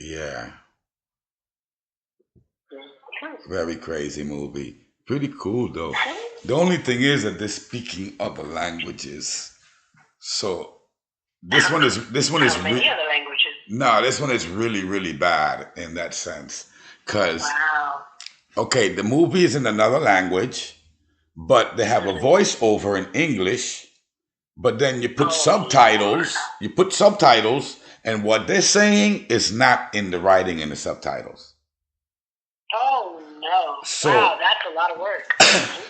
Yeah, Mhm. very crazy movie. Pretty cool though. The only thing is that they're speaking other languages. So this one is How many other languages? no, this one is really bad in that sense. Cause Wow. okay, the movie is in another language, but they have a Mhm. voiceover in English. But then Oh Lord. you put subtitles, and what they're saying is not in the writing in the subtitles. Oh no. Wow, So, that's a lot of work.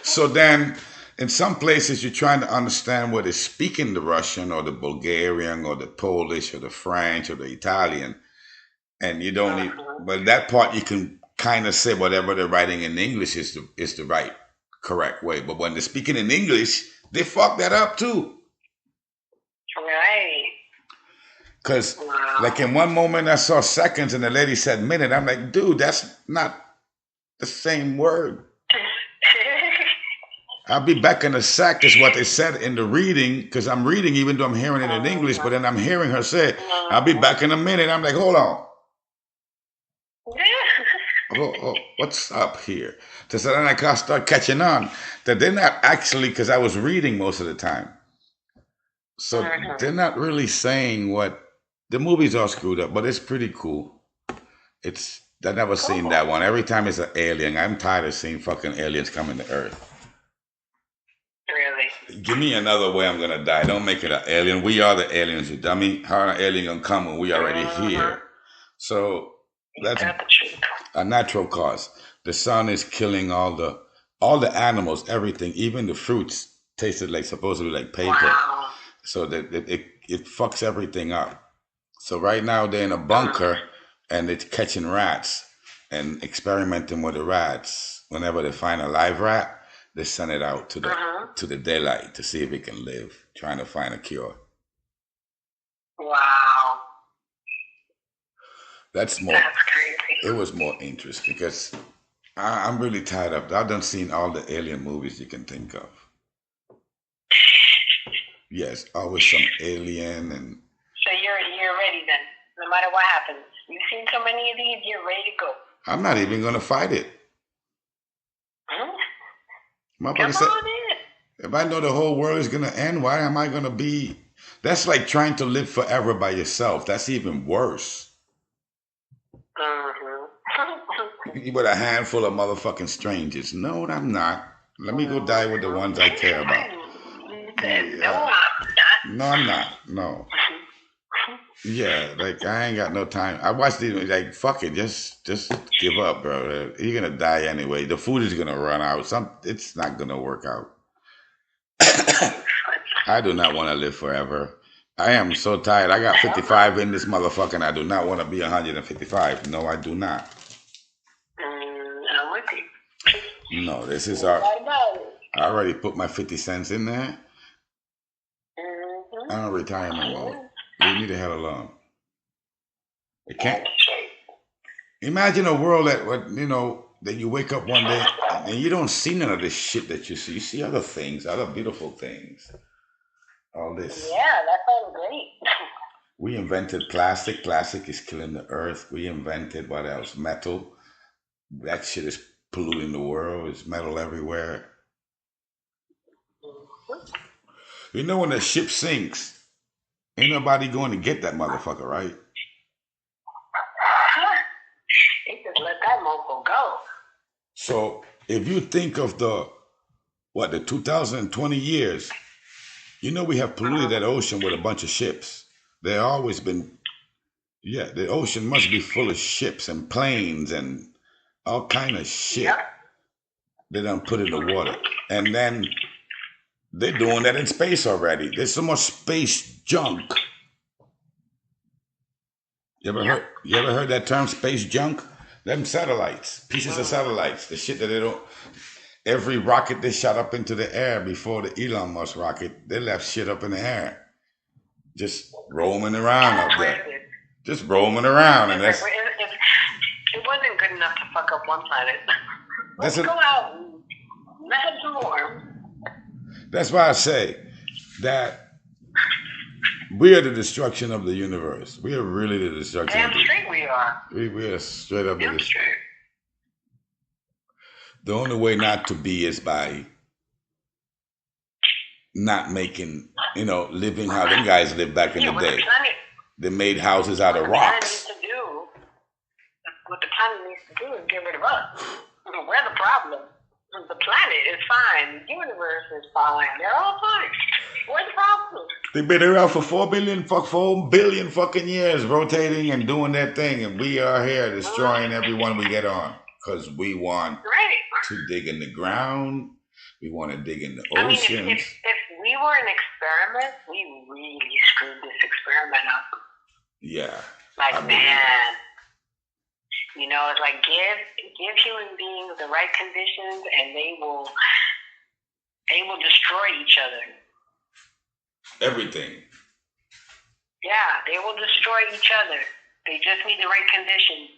so then in some places you're trying to understand what is speaking the Russian or the Bulgarian or the Polish or the French or the Italian, and you don't need. Mhm. But that part you can kind of say whatever they're writing in English is the right correct way. But when they're speaking in English, they fuck that up too. Right. Because, like, Wow. in one moment I saw seconds and the lady said minute. I'm like, dude, that's not the same word. I'll be back in a sec, is what they said in the reading, because I'm reading even though I'm hearing it in English, but Mhm. then I'm hearing her say, I'll be Mhm. back in a minute. I'm like, hold on. Yeah. What's up here? So then I start catching on that they're not actually, because I was reading most of the time. So they're Mhm. not really saying what the movies are screwed up, but it's pretty cool. It's I never seen Cool. that one. Every time it's an alien, I'm tired of seeing fucking aliens coming to Earth. Really. Give me another way I'm gonna die. Don't make it an alien. We are the aliens, you dummy. How an alien gonna come when we already Mhm. here? So You that's got the truth. a natural cause. The sun is killing all the animals, everything, even the fruits tasted like supposedly like paper. Wow. So that it fucks everything up. So right now they're in a Mm. bunker and it's catching rats and experimenting with the rats. Whenever they find a live rat, they send it out Mhm. to the daylight to see if it can live, trying to find a cure. Wow. That's more. That's crazy. It was more interesting because I'm really tired of. I've done seen all the alien movies you can think of. Yes, always some alien and So you're ready then. No matter what happens, you've seen so many of these. You're ready to go. I'm not even gonna fight it. Hmm? Motherfucker Come said, on in. if I know the whole world is gonna end, why am I gonna be? That's like trying to live forever by yourself. That's even worse. Mhm. You with a handful of motherfucking strangers. No, I'm not. Let me go die with the Mhm. ones I care about. You said no, Yeah. I'm not. No, I'm not. No. Yeah, like I ain't got no time. I watched these like fuck it, just give up, bro. You're gonna die anyway. The food is gonna run out. It's not gonna work out. I do not want to live forever. I am so tired. I got Hell no. 55 in this motherfucker, and I do not want to be 155. No, I do not. I'm with you. No, this is No our. doubt about it. I already put my 50 cents in there. Mhm. I'm in retirement mode. Mhm. Leave me the hell alone. It can't. That's right. Imagine a world that, that you wake up one day and you don't see none of this shit that you see. You see other things, other beautiful things. All this. Yeah, that sounds great. We invented plastic. Plastic is killing the earth. We invented what else? Metal. That shit is polluting the world. It's metal everywhere. You know when a ship sinks, ain't nobody going to get that motherfucker, right? They just let that mofo go. So if you think of the 2020 years, we have polluted that Mhm. ocean with a bunch of ships. There always been, yeah, the ocean must be full of ships and planes and all kind of Yep. shit they done put in the water. And then they're doing that in space already. There's so much space junk. Yep. You ever heard that term space junk? Them satellites, pieces of Mhm. satellites, the shit that they don't. Every rocket they shot up into the air before the Elon Musk rocket, they left shit up in the air, just roaming around up there, Granted, just roaming around, and if it wasn't good enough to fuck up one planet, that's let's go a, out and mess up some more. that's why I say that We are the destruction of the universe. We are really the destruction Damn of the. straight we are. We are straight up the. Damn straight. The only way not to be is by not making, living how them guys lived back in Yeah, the what the day. planet, They made houses out what of the planet needs rocks. to do, what the planet needs to do is get rid of us. We're the problem. The planet is fine. The universe is fine. They're all fine. We're the problem. They've been around for 4 billion fucking years, rotating and doing their thing, and we are here destroying everyone we get on because we want Right. to dig in the ground. We want to dig in the I mean, oceans. if we were an experiment, we really screwed this experiment up. Yeah. Like, I mean, man, it's like give human beings the right conditions, and they will destroy each other. everything. Yeah, they will destroy each other. They just need the right conditions,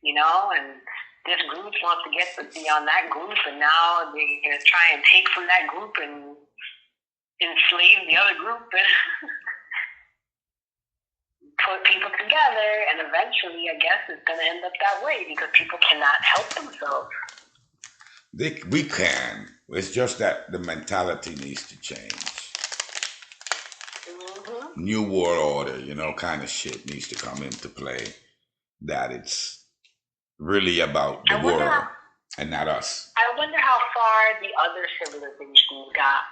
and this group wants to get beyond that group, and now they're going to try and take from that group and enslave the other group and put people together, and eventually, I guess, it's going to end up that way because people cannot help themselves. We can. It's just that the mentality needs to change. Mm-hmm. New world order, kind of shit needs to come into play. That it's really about the world and not us. I wonder how far the other civilizations got.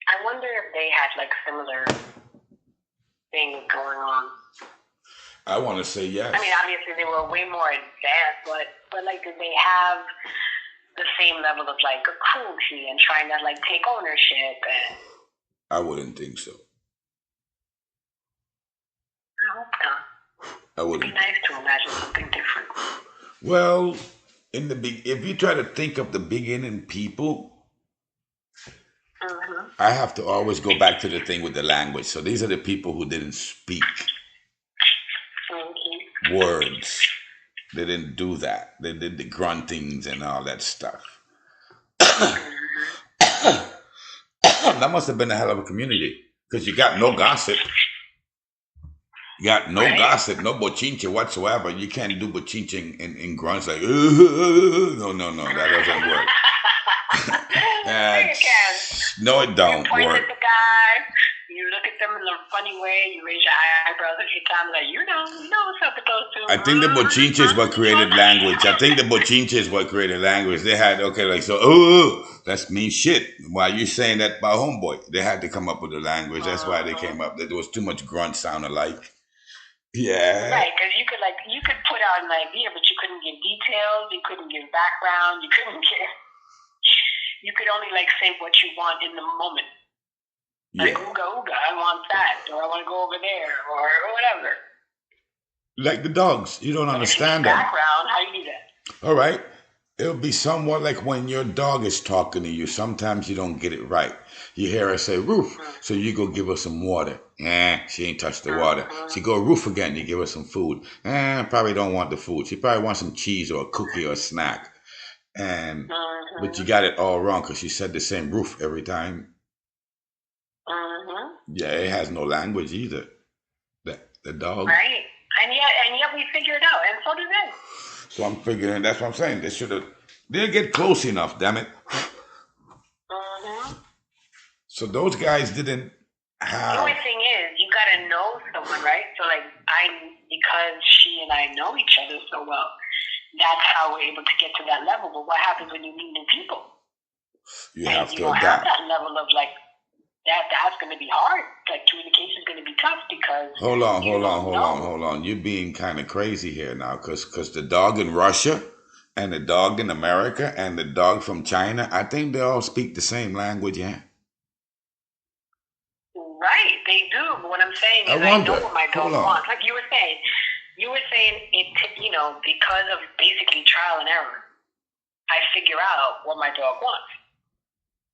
I wonder if they had like similar things going on. I want to say yes. I mean, obviously they were way more advanced, but like, did they have the same level of like cruelty and trying to like take ownership? And I wouldn't think so. I hope not. I wouldn't. It'd be nice to imagine something different. Well, if you try to think of the beginning people, Mm-hmm. I have to always go back to the thing with the language. So these are the people who didn't speak words. They didn't do that. They did the gruntings and all that stuff. That must have been a hell of a community because you got no gossip. You got no gossip, no bochinche whatsoever. You can't do bochinche in grunts like, no, that doesn't work. No, it don't you point work. at the guy, you look at them in a funny way, you raise your eyebrows a few times, like, you know what's up with those two. I think the bochinche is what created language. They had, that's mean shit. Why you saying that about homeboy? They had to come up with a language. That's why they came up. There was too much grunt sound alike. Yeah. Right, because you could put out an idea, but you couldn't give details, you couldn't give background, you could only like say what you want in the moment. Like, ooga ooga, I want that, or I want to go over there, or whatever. Like the dogs, you don't understand them. Background, how you do that? All right, it'll be somewhat like when your dog is talking to you. Sometimes you don't get it right. You hear her say roof, so you go give her some water. She ain't touched the water. She go roof again. You give her some food. Probably don't want the food. She probably wants some cheese or a cookie or a snack. But you got it all wrong because she said the same roof every time. Yeah, it has no language either. The dog. Right, and yet we figure it out, and so do they. So I'm figuring that's what I'm saying. They'll get close enough. Damn it. So those guys didn't have. The only thing is, you gotta know someone, right? So like because she and I know each other so well, that's how we're able to get to that level. But what happens when you meet new people? You have to don't adapt. Have that level of like that's going to be hard. Like communication is going to be tough because. Hold on. You're being kind of crazy here now, because the dog in Russia and the dog in America and the dog from China, I think they all speak the same language. Yeah. Right, they do. But what I'm saying is, I know what my dog wants. Like you were saying it. Because of basically trial and error, I figure out what my dog wants.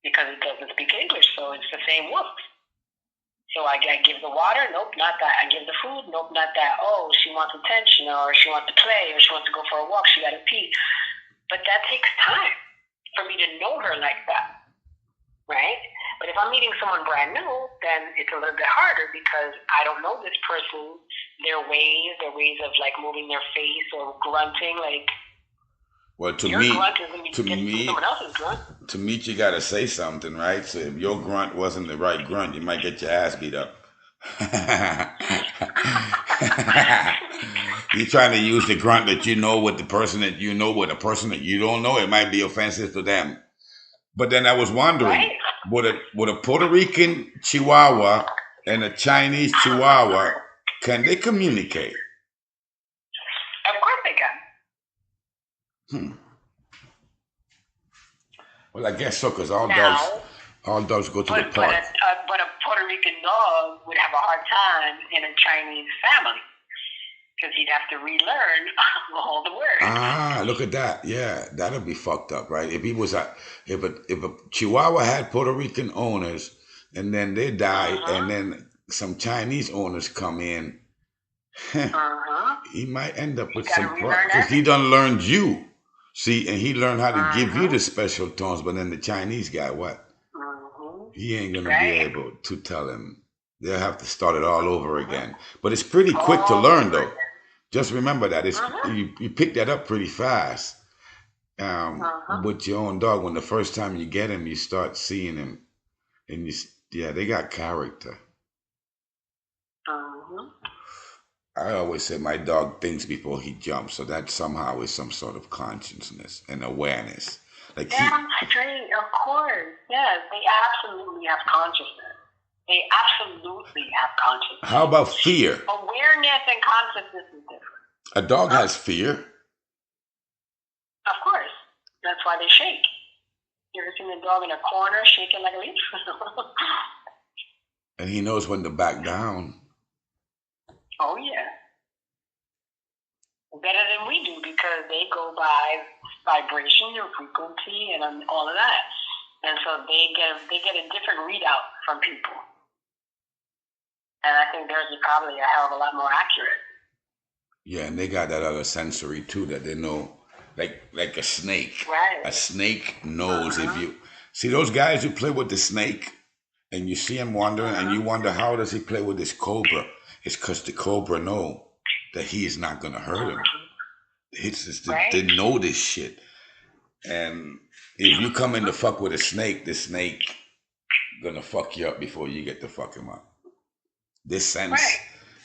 Because it doesn't speak English, so it's the same wolf. So I give the water, nope, not that. I give the food, nope, not that. Oh, she wants attention, or she wants to play, or she wants to go for a walk, she got to pee. But that takes time for me to know her like that, right? But if I'm meeting someone brand new, then it's a little bit harder because I don't know this person, their ways of like moving their face or grunting. Like, well, to your me, grunt is going to be different from someone else's grunt. To meet, you got to say something, right? So if your grunt wasn't the right grunt, you might get your ass beat up. You're trying to use the grunt that you know with the person that you know with a person that you don't know. It might be offensive to them. But then I was wondering, right? would a Puerto Rican Chihuahua and a Chinese Chihuahua, can they communicate? Of course they can. Well, I guess so, because all dogs go to the park. But a Puerto Rican dog would have a hard time in a Chinese family because he'd have to relearn all the words. Ah, look at that. Yeah, that'd be fucked up, right? If he was if a Chihuahua had Puerto Rican owners and then they die, and then some Chinese owners come in, he might end up with some problems because he done learned you. See, and he learned how to give you the special tones, but then the Chinese guy, what? He ain't gonna be able to tell him. They'll have to start it all over again. But it's pretty quick to learn, though. Just remember that you pick that up pretty fast. With your own dog, when the first time you get him, you start seeing him, and they got character. I always say my dog thinks before he jumps, so that somehow is some sort of consciousness and awareness. Like damn straight, of course. Yes, they absolutely have consciousness. They absolutely have consciousness. How about fear? Awareness and consciousness is different. A dog has fear. Of course. That's why they shake. You ever seen a dog in a corner shaking like a leaf? And he knows when to back down. Oh, yeah. Better than we do because they go by vibration or frequency and all of that. And so they get a different readout from people. And I think theirs is probably a hell of a lot more accurate. Yeah, and they got that other sensory too that they know, like a snake. Right. A snake knows if you see those guys who play with the snake, and you see him wandering, and you wonder how does he play with this cobra? It's because the cobra know that he is not gonna hurt him. It's just they know this shit. And if you come in to fuck with a snake, the snake gonna fuck you up before you get to fuck him up. This sense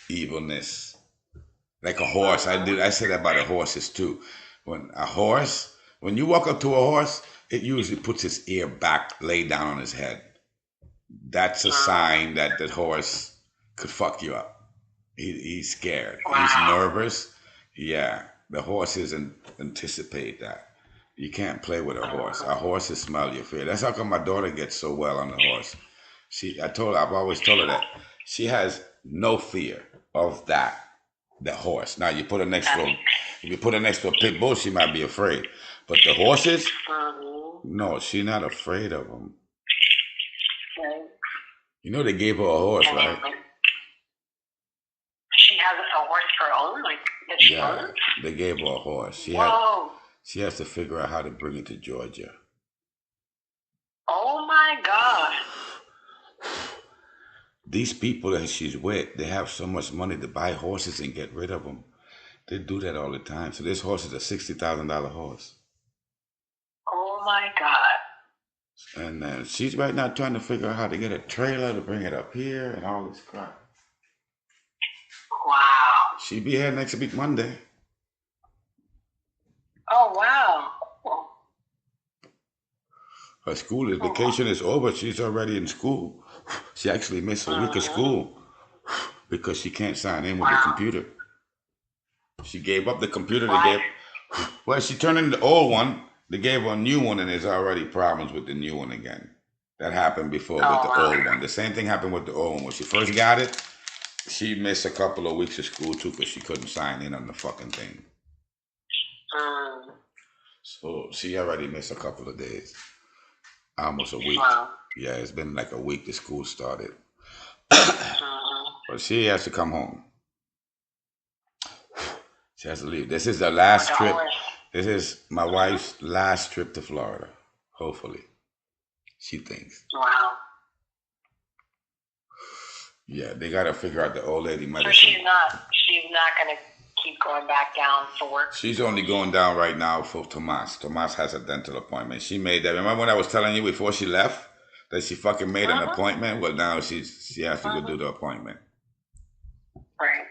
evilness. Like a horse. I said that about the horses too. When you walk up to a horse, it usually puts its ear back, laid down on his head. That's a sign that the horse could fuck you up. He's scared. Wow. He's nervous. Yeah. The horses anticipate that. You can't play with a horse. A horse smell your fear. That's how come my daughter gets so well on the horse. I've always told her that. She has no fear of the horse. Now you put her next to a pit bull, she might be afraid. But the horses, no, she's not afraid of them. You know they gave her a horse, right? She has a horse for her own, like that she owns? They gave her a horse. She has to figure out how to bring it to Georgia. Oh my God. These people that she's with, they have so much money to buy horses and get rid of them. They do that all the time. So this horse is a $60,000 horse. Oh my God. And she's right now trying to figure out how to get a trailer to bring it up here and all this crap. Wow. She'll be here next week, Monday. Oh, wow. Cool. Her vacation is over. She's already in school. She actually missed a week of school because she can't sign in with the computer. She gave up the computer. She turned in the old one. They gave her a new one, and there's already problems with the new one again. That happened before with the old one. The same thing happened with the old one. When she first got it, she missed a couple of weeks of school too because she couldn't sign in on the fucking thing. So she already missed a couple of days. Almost a week. Wow. Yeah, it's been like a week the school started. But she has to come home. She has to leave. This is the last trip. This is my wife's last trip to Florida. Hopefully. She thinks. Wow. Yeah, they got to figure out the old lady medicine. So she's not going to keep going back down for work? She's only going down right now for Tomas. Tomas has a dental appointment. She made that. Remember when I was telling you before she left that she fucking made an appointment? Well, now she has to go do the appointment. Right.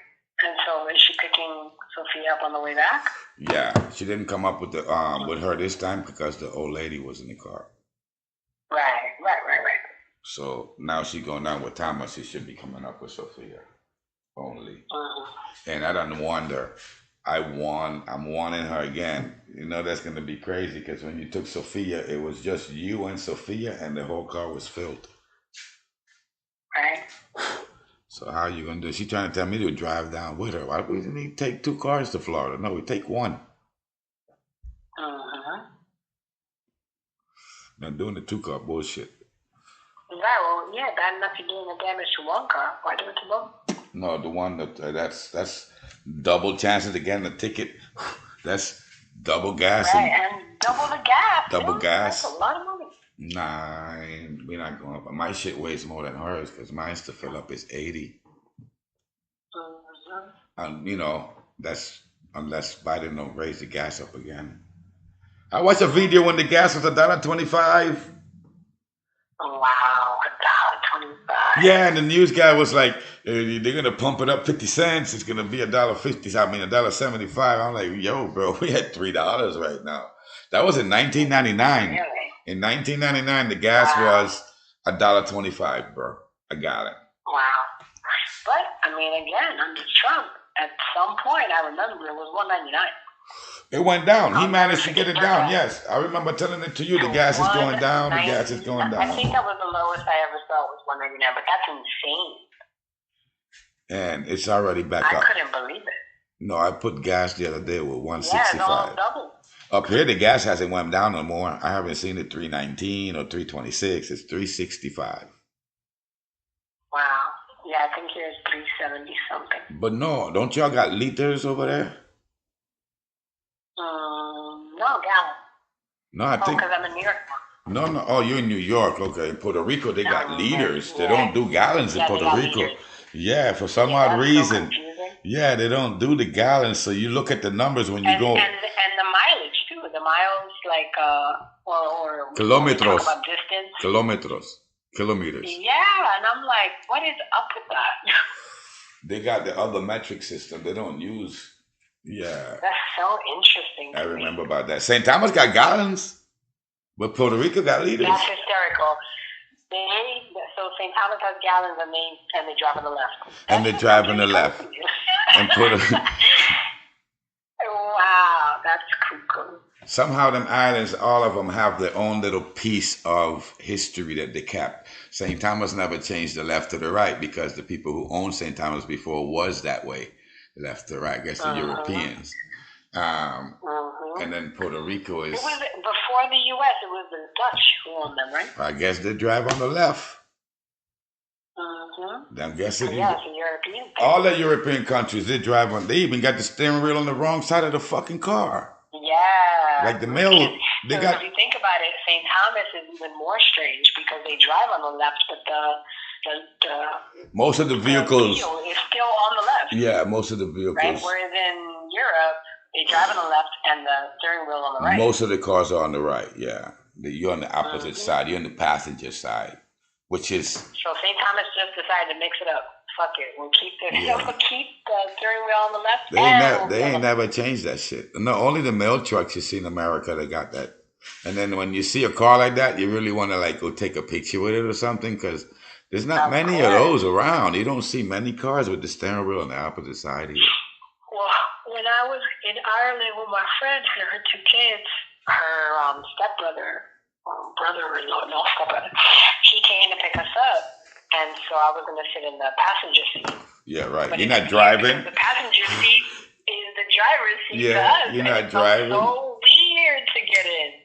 And so is she picking Sophia up on the way back? Yeah, she didn't come up with the with her this time because the old lady was in the car. Right. So now she's going down with Thomas. She should be coming up with Sophia only. And I don't wonder. I'm warning her again. You know that's gonna be crazy because when you took Sophia, it was just you and Sophia, and the whole car was filled. Right. So how are you gonna do? She's trying to tell me to drive down with her. Why we didn't take 2 cars to Florida? No, we take 1. Not doing the 2-car bullshit. Right. Well, yeah, bad enough you're doing the damage to 1 car. Why do it to both? No, the one that's double chances to get in the ticket. That's double gas. Right, and double the gas. Double gas. That's a lot of money. Nah, we're not going up. My shit weighs more than hers because mine's to fill up is 80. And you know, that's unless Biden don't raise the gas up again. I watched a video when the gas was $1.25. Wow, $1.25. Yeah, and the news guy was like, they're gonna pump it up 50 cents. It's gonna be $1.50. I mean $1.75. I'm like, yo, bro, we had $3 right now. That was in 1999. Really? In 1999, the gas was $1.25, bro, a gallon. Wow. But I mean, again, under Trump, at some point, I remember it was $1.99. It went down. He managed to get it down. Yes, I remember telling it to you. The gas is going down. The gas is going down. I think that was the lowest I ever saw was $1.99, but that's insane. And it's already back up. I couldn't believe it. No, I put gas the other day with $1.65. Yeah, it's all double. Up here, the gas hasn't went down no more. I haven't seen it $3.19 or $3.26. It's $3.65. Wow. Yeah, I think here's $3.70 something. But no, don't y'all got liters over there? No, gallon. No, I think. because I'm in New York. No. Oh, you're in New York. Okay. In Puerto Rico, they got liters. They don't do gallons in Puerto Rico. Liters. Yeah, for some odd reason. Yeah, they don't do the gallons. So you look at the numbers when you go. And the mileage too. The miles, like or kilometers. About distance. Kilometers. Yeah, and I'm like, what is up with that? They got the other metric system. They don't use. Yeah. That's so interesting. I remember about that. St. Thomas got gallons, but Puerto Rico got liters. That's hysterical. So St. Thomas has gallons and they drive on the left. And they drive on the left. And wow, that's cuckoo. Somehow them islands, all of them have their own little piece of history that they kept. St. Thomas never changed the left to the right because the people who owned St. Thomas before was that way. Left to right, I guess the Europeans. And then Puerto Rico is... It was, before the U.S., it was the Dutch who owned them, right? I guess they drive on the left. I'm guessing... Yeah, it's a European thing. All the European countries, they drive on... They even got the steering wheel on the wrong side of the fucking car. Yeah. Like the mail... If you think about it, St. Thomas is even more strange because they drive on the left, but most of the vehicles is still on the left. Yeah, most of the vehicles. Right? Whereas in Europe, they drive on the left and the steering wheel on the right. Most of the cars are on the right. Yeah, you're on the opposite side. You're on the passenger side, which is. So St. Thomas just decided to mix it up. Fuck it, we'll keep the steering wheel on the left. They ain't never changed that shit. No, only the mail trucks you see in America that got that. And then when you see a car like that, you really want to like go take a picture with it or something because. There's not many of those around. You don't see many cars with the steering wheel on the opposite side here. Well, when I was in Ireland with my friend and her 2 kids, her stepbrother, stepbrother, he came to pick us up, and so I was going to sit in the passenger seat. Yeah, right. But you're not driving. The passenger seat is the driver's seat to us. You're not driving. It's so weird to get in.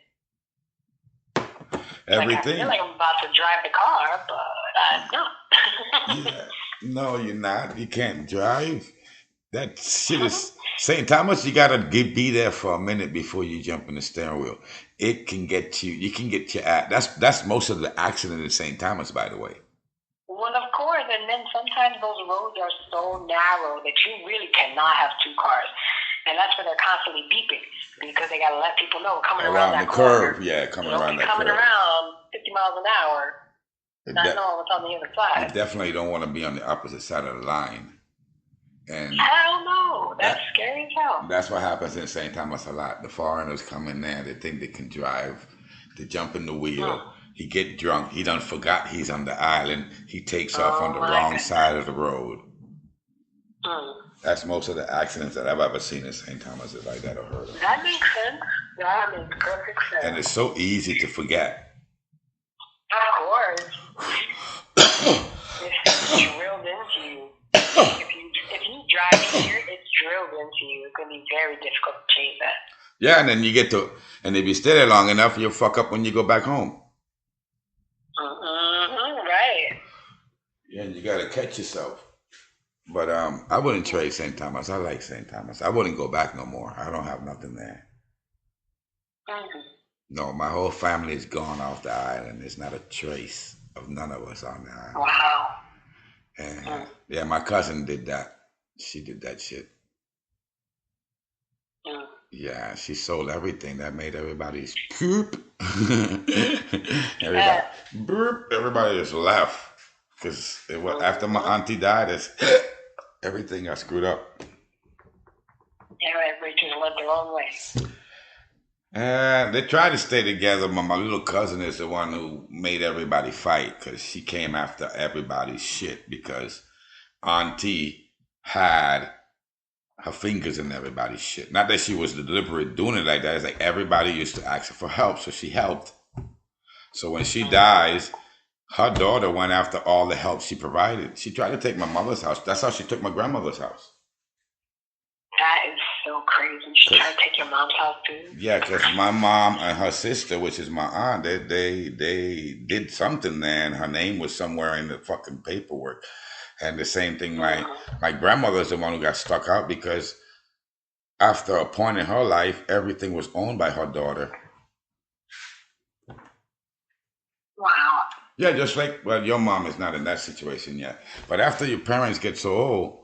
Everything. I feel like I'm about to drive the car, but I'm not. Yeah. No, you're not. You can't drive. That shit is... St. Thomas, you got to be there for a minute before you jump in the steering wheel. It can get you... You can get your... That's most of the accident in St. Thomas, by the way. Well, of course. And then sometimes sometimes those roads are so narrow that you really cannot have two cars. And that's why they're constantly beeping, because they got to let people know coming around that curve. Corner. Yeah, coming around that coming curve. around 50 miles an hour, not knowing what's on the other side. You definitely don't want to be on the opposite side of the line. And hell no, that's scary as hell. That's what happens in St. Thomas a lot. The foreigners come in there, they think they can drive, they jump in the wheel. He get drunk, he done forgot he's on the island, he takes off on the wrong side of the road. That's most of the accidents that I've ever seen in St. Thomas is like that or heard of. That makes sense. That makes perfect sense. And it's so easy to forget. Of course. It's drilled into you. If you drive here, it's drilled into you. It's going to be very difficult to change that. Yeah, and then you get to, and if you stay there long enough, you'll fuck up when you go back home. Right. Yeah, and you got to catch yourself. But I wouldn't trade St. Thomas. I like St. Thomas. I wouldn't go back no more. I don't have nothing there. No, my whole family is gone off the island. There's not a trace of none of us on the island. Wow. And yeah, my cousin did that. She did that shit. Yeah, she sold everything. That made everybody's poop. Everybody just left. Because after my auntie died, everything got screwed up. Yeah, everybody just went their own way. They tried to stay together, but my little cousin is the one who made everybody fight because she came after everybody's shit because auntie had her fingers in everybody's shit. Not that she was deliberate doing it like that. It's like everybody used to ask her for help, so she helped. So when she dies, her daughter went after all the help she provided. She tried to take my mother's house. That's how she took my grandmother's house. That is so crazy. She tried to take your mom's house too? Yeah, because my mom and her sister, which is my aunt, they did something there, and her name was somewhere in the fucking paperwork. And the same thing, my grandmother's the one who got stuck out because after a point in her life, everything was owned by her daughter. Wow. Yeah, just like, well, your mom is not in that situation yet. But after your parents get so old,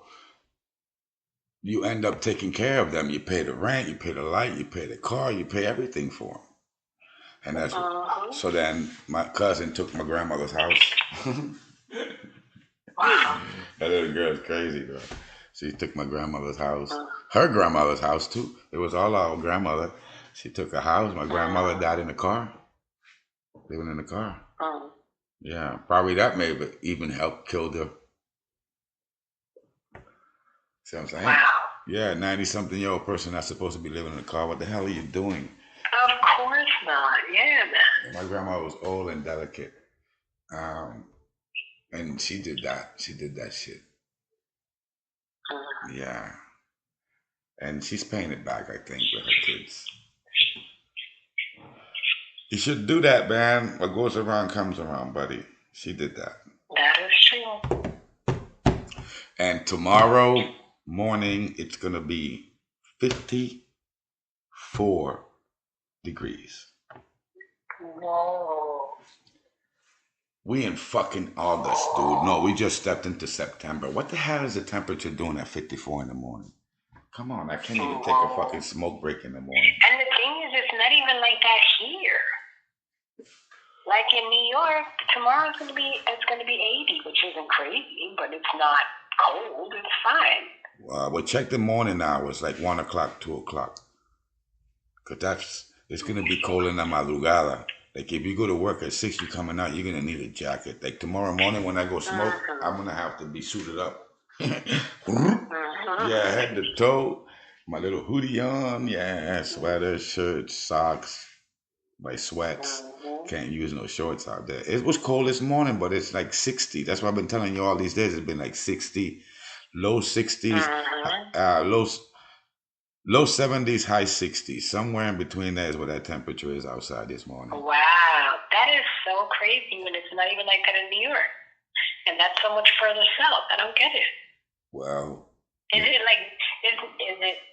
you end up taking care of them. You pay the rent, you pay the light, you pay the car, you pay everything for them. And that's so then my cousin took my grandmother's house. Wow. That little girl's crazy, bro. She took my grandmother's house. Her grandmother's house, too. It was all our grandmother. She took a house. My grandmother died in the car. Living in the car. Yeah, probably that may have even helped kill her. See what I'm saying? Wow. Yeah, 90-something-year-old person not supposed to be living in a car. What the hell are you doing? Of course not. Yeah, man. My grandma was old and delicate. And she did that. She did that shit. Yeah. And she's paying it back, I think, with her kids. You should do that, man. What goes around comes around, buddy. She did that. That is true. And tomorrow morning, it's going to be 54 degrees. Whoa. We in fucking August, dude. No, we just stepped into September. What the hell is the temperature doing at 54 in the morning? Come on, I can't even take a fucking smoke break in the morning. And the thing is, it's not even like that here. Like in New York, tomorrow it's gonna be 80, which isn't crazy, but it's not cold. It's fine. Well, check the morning hours, like 1 o'clock, 2 o'clock, because it's gonna be cold in la madrugada. Like if you go to work at 6, you're coming out, you're gonna need a jacket. Like tomorrow morning when I go smoke, I'm gonna have to be suited up. Yeah, head to toe, my little hoodie on, yeah, sweater, shirts, socks, my sweats. Can't use no shorts out there. It was cold this morning, but it's like 60. That's what I've been telling you all these days. It's been like 60, low 60s, low 70s, high 60s. Somewhere in between there is what that temperature is outside this morning. Wow, that is so crazy when it's not even like that in New York. And that's so much further south. I don't get it. Well, is it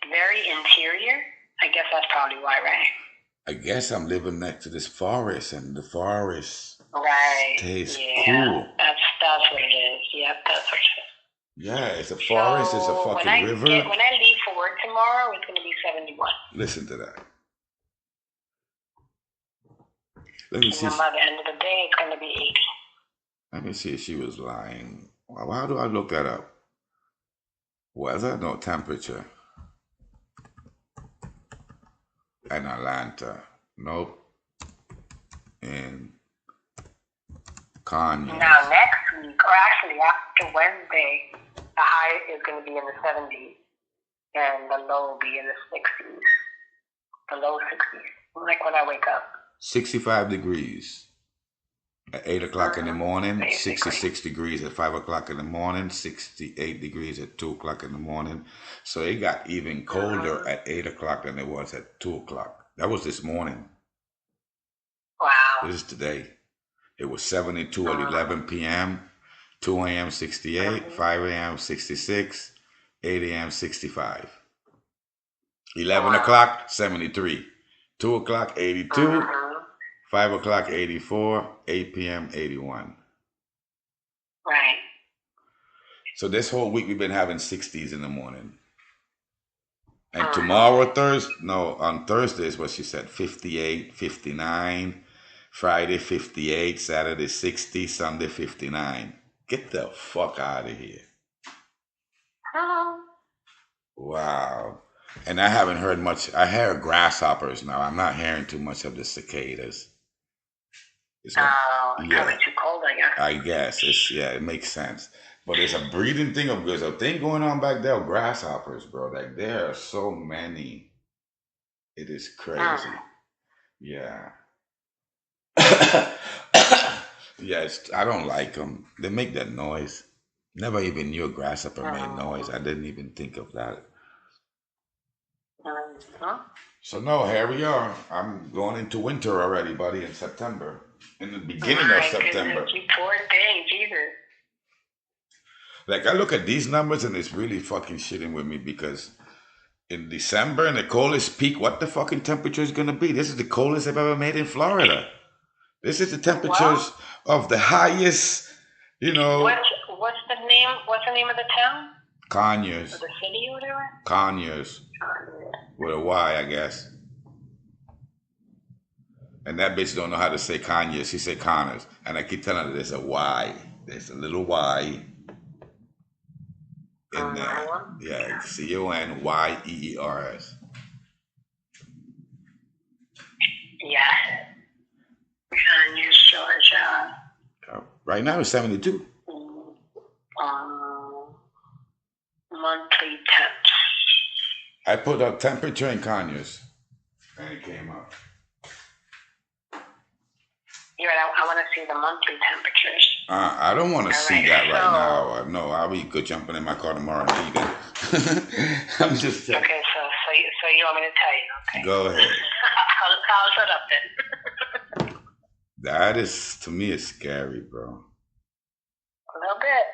very interior? I guess that's probably why, right? I guess I'm living next to this forest, and the forest tastes cool. That's what it is. Yep, that's what it is. Yeah, it's a forest. It's a fucking river. When I leave for work tomorrow, it's going to be 71. Listen to that. Let me see. And by the end of the day, it's going to be 80. Let me see if she was lying. Well, how do I look that up? Weather? No, temperature. In Atlanta. Nope. In Conyers. Now, next week, or actually after Wednesday, the high is going to be in the 70s, and the low will be in the 60s. The low 60s, like when I wake up. 65 degrees at 8 o'clock in the morning, basically. 66 degrees at 5 o'clock in the morning, 68 degrees at 2 o'clock in the morning. So it got even colder at 8 o'clock than it was at 2 o'clock. That was this morning. Wow. This is today. It was 72 at 11 p.m., 2 a.m. 68, 5 a.m. 66, 8 a.m. 65. 11 o'clock, 73. 2 o'clock, 82. 5 o'clock, 84. 8 p.m., 81. Right. So this whole week we've been having 60s in the morning. And tomorrow, on Thursday is what she said, 58, 59. Friday, 58. Saturday, 60. Sunday, 59. Get the fuck out of here. Wow. And I haven't heard much. I hear grasshoppers now. I'm not hearing too much of the cicadas. It's probably too cold, I guess. It makes sense. But there's a breeding thing there's a thing going on back there with grasshoppers, bro. Like there are so many. It is crazy. Yeah. Yes, I don't like them. They make that noise. Never even knew a grasshopper made noise. I didn't even think of that. So no, here we are. I'm going into winter already, buddy, in September. In the beginning of September. You poor thing, Jesus. Like I look at these numbers and it's really fucking shitting with me because in December in the coldest peak, what the fucking temperature is gonna be? This is the coldest I've ever made in Florida. This is the temperatures of the highest, What's the name? What's the name of the town? Conyers. Or the city or whatever? Conyers. With a Y, I guess. And that bitch don't know how to say Conyers. She say Connors. And I keep telling her there's a Y. There's a little Y in there. Yeah, CONYEERS. Yeah. Conyers, Georgia. Right now it's 72. Monthly temps. I put up temperature in Conyers, and it came up. Yeah, I want to see the monthly temperatures. I don't want to see that right now. No, I'll be good jumping in my car tomorrow and eating. I'm just checking. Okay, so you want me to tell you? Okay. Go ahead. I'll shut up then. That is, to me, it's scary, bro. A little bit.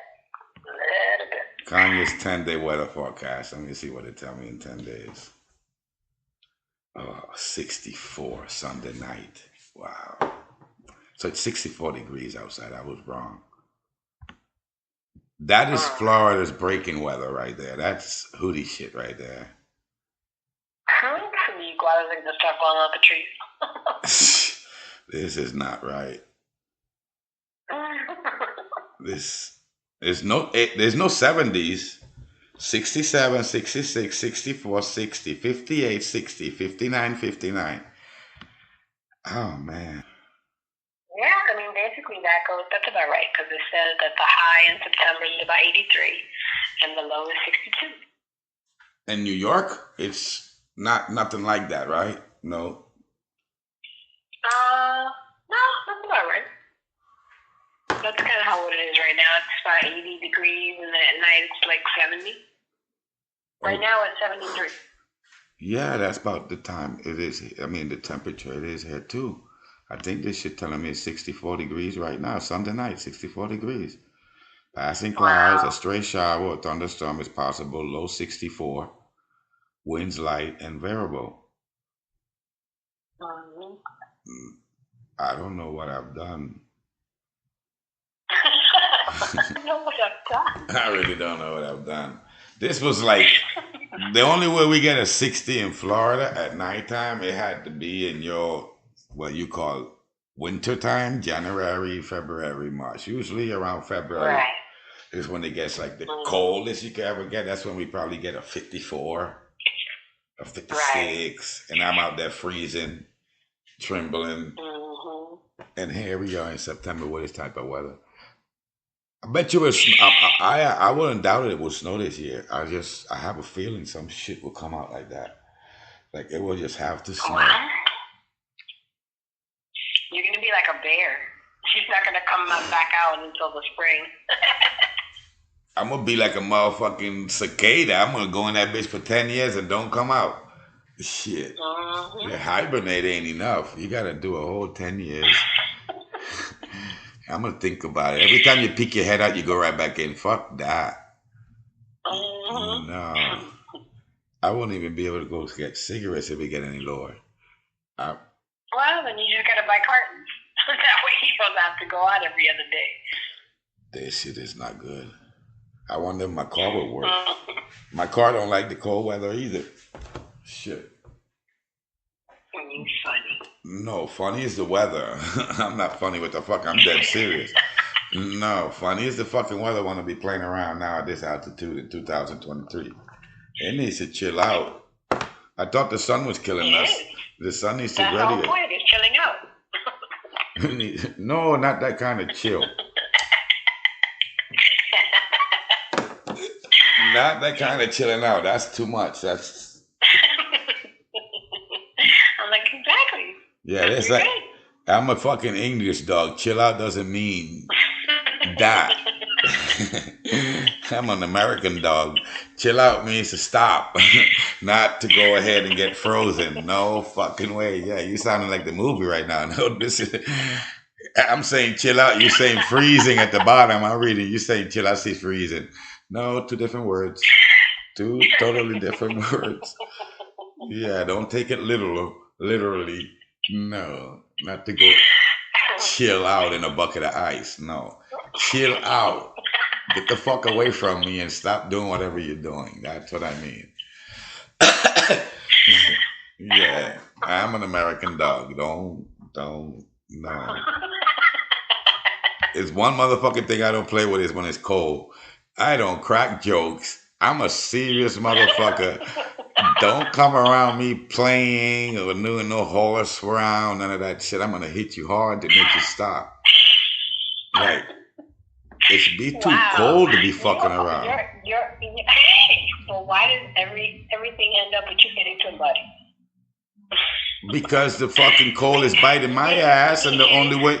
Kanye's 10-day weather forecast. Let me see what they tell me in 10 days. 64 Sunday night. Wow. So it's 64 degrees outside. I was wrong. That is Florida's breaking weather right there. That's hootie shit right there. You guys are going to start falling off the trees. This is not right. There's no 70s. 67, 66, 64, 60, 58, 60, 59, 59. Oh, man. Yeah, I mean, basically that's about right, because it says that the high in September is about 83, and the low is 62. In New York, it's nothing like that, right? No. No, that's about right. That's kind of how it is right now. It's about 80 degrees, and then at night it's like 70. Right now it's 73. Yeah, that's about the time it is. I mean, the temperature it is here too. I think this shit telling me it's 64 degrees right now. Sunday night, 64 degrees. Passing clouds, a stray shower or thunderstorm is possible. Low 64. Winds light and variable. I don't know what I've done. don't know what I've done. I really don't know what I've done. This was like the only way we get a 60 in Florida at nighttime. It had to be in your what you call winter time, January, February, March. Usually around February is when it gets like the coldest you can ever get. That's when we probably get a 54, a 56, and I'm out there freezing, trembling. And here we are in September with this type of weather. I bet you it's. I wouldn't doubt it would snow this year. I have a feeling some shit will come out like that. Like it will just have to snow. You're gonna be like a bear. She's not gonna come back out until the spring. I'm gonna be like a motherfucking cicada. I'm gonna go in that bitch for 10 years and don't come out. Shit. Yeah, hibernate ain't enough. You gotta do a whole 10 years. I'm gonna think about it. Every time you peek your head out, you go right back in. Fuck that. No. I won't even be able to go get cigarettes if we get any lower. Well, then you just gotta buy cartons. That way you don't have to go out every other day. This shit is not good. I wonder if my car will work. My car don't like the cold weather either. Shit. Funny. No, funny is the weather. I'm not funny with the fuck. I'm dead serious. No, funny is the fucking weather. I want to be playing around now at this altitude in 2023. It needs to chill out. I thought the sun was killing us. The sun needs to ready. That's the whole point. It's chilling out. No, not that kind of chill. Not that kind of chilling out. That's too much. That's. I'm like, exactly. Yeah, that's like. I'm a fucking English dog. Chill out doesn't mean that. I'm an American dog. Chill out means to stop, not to go ahead and get frozen. No fucking way. Yeah, you sounding like the movie right now. No, this is. I'm saying chill out. You're saying freezing at the bottom. I'm reading. You saying chill out. See freezing. No, two different words. Two totally different words. Yeah, don't take it literally. No, not to go chill out in a bucket of ice. No, chill out. Get the fuck away from me and stop doing whatever you're doing. That's what I mean. Yeah, I'm an American dog. Don't, no. It's one motherfucking thing I don't play with is when it's cold. I don't crack jokes. I'm a serious motherfucker. Don't come around me playing or doing no horse round, none of that shit. I'm gonna hit you hard to make you stop. Like, it's be too cold to be fucking around. Well, why does everything end up with you hitting somebody? Because the fucking cold is biting my ass, and the only way.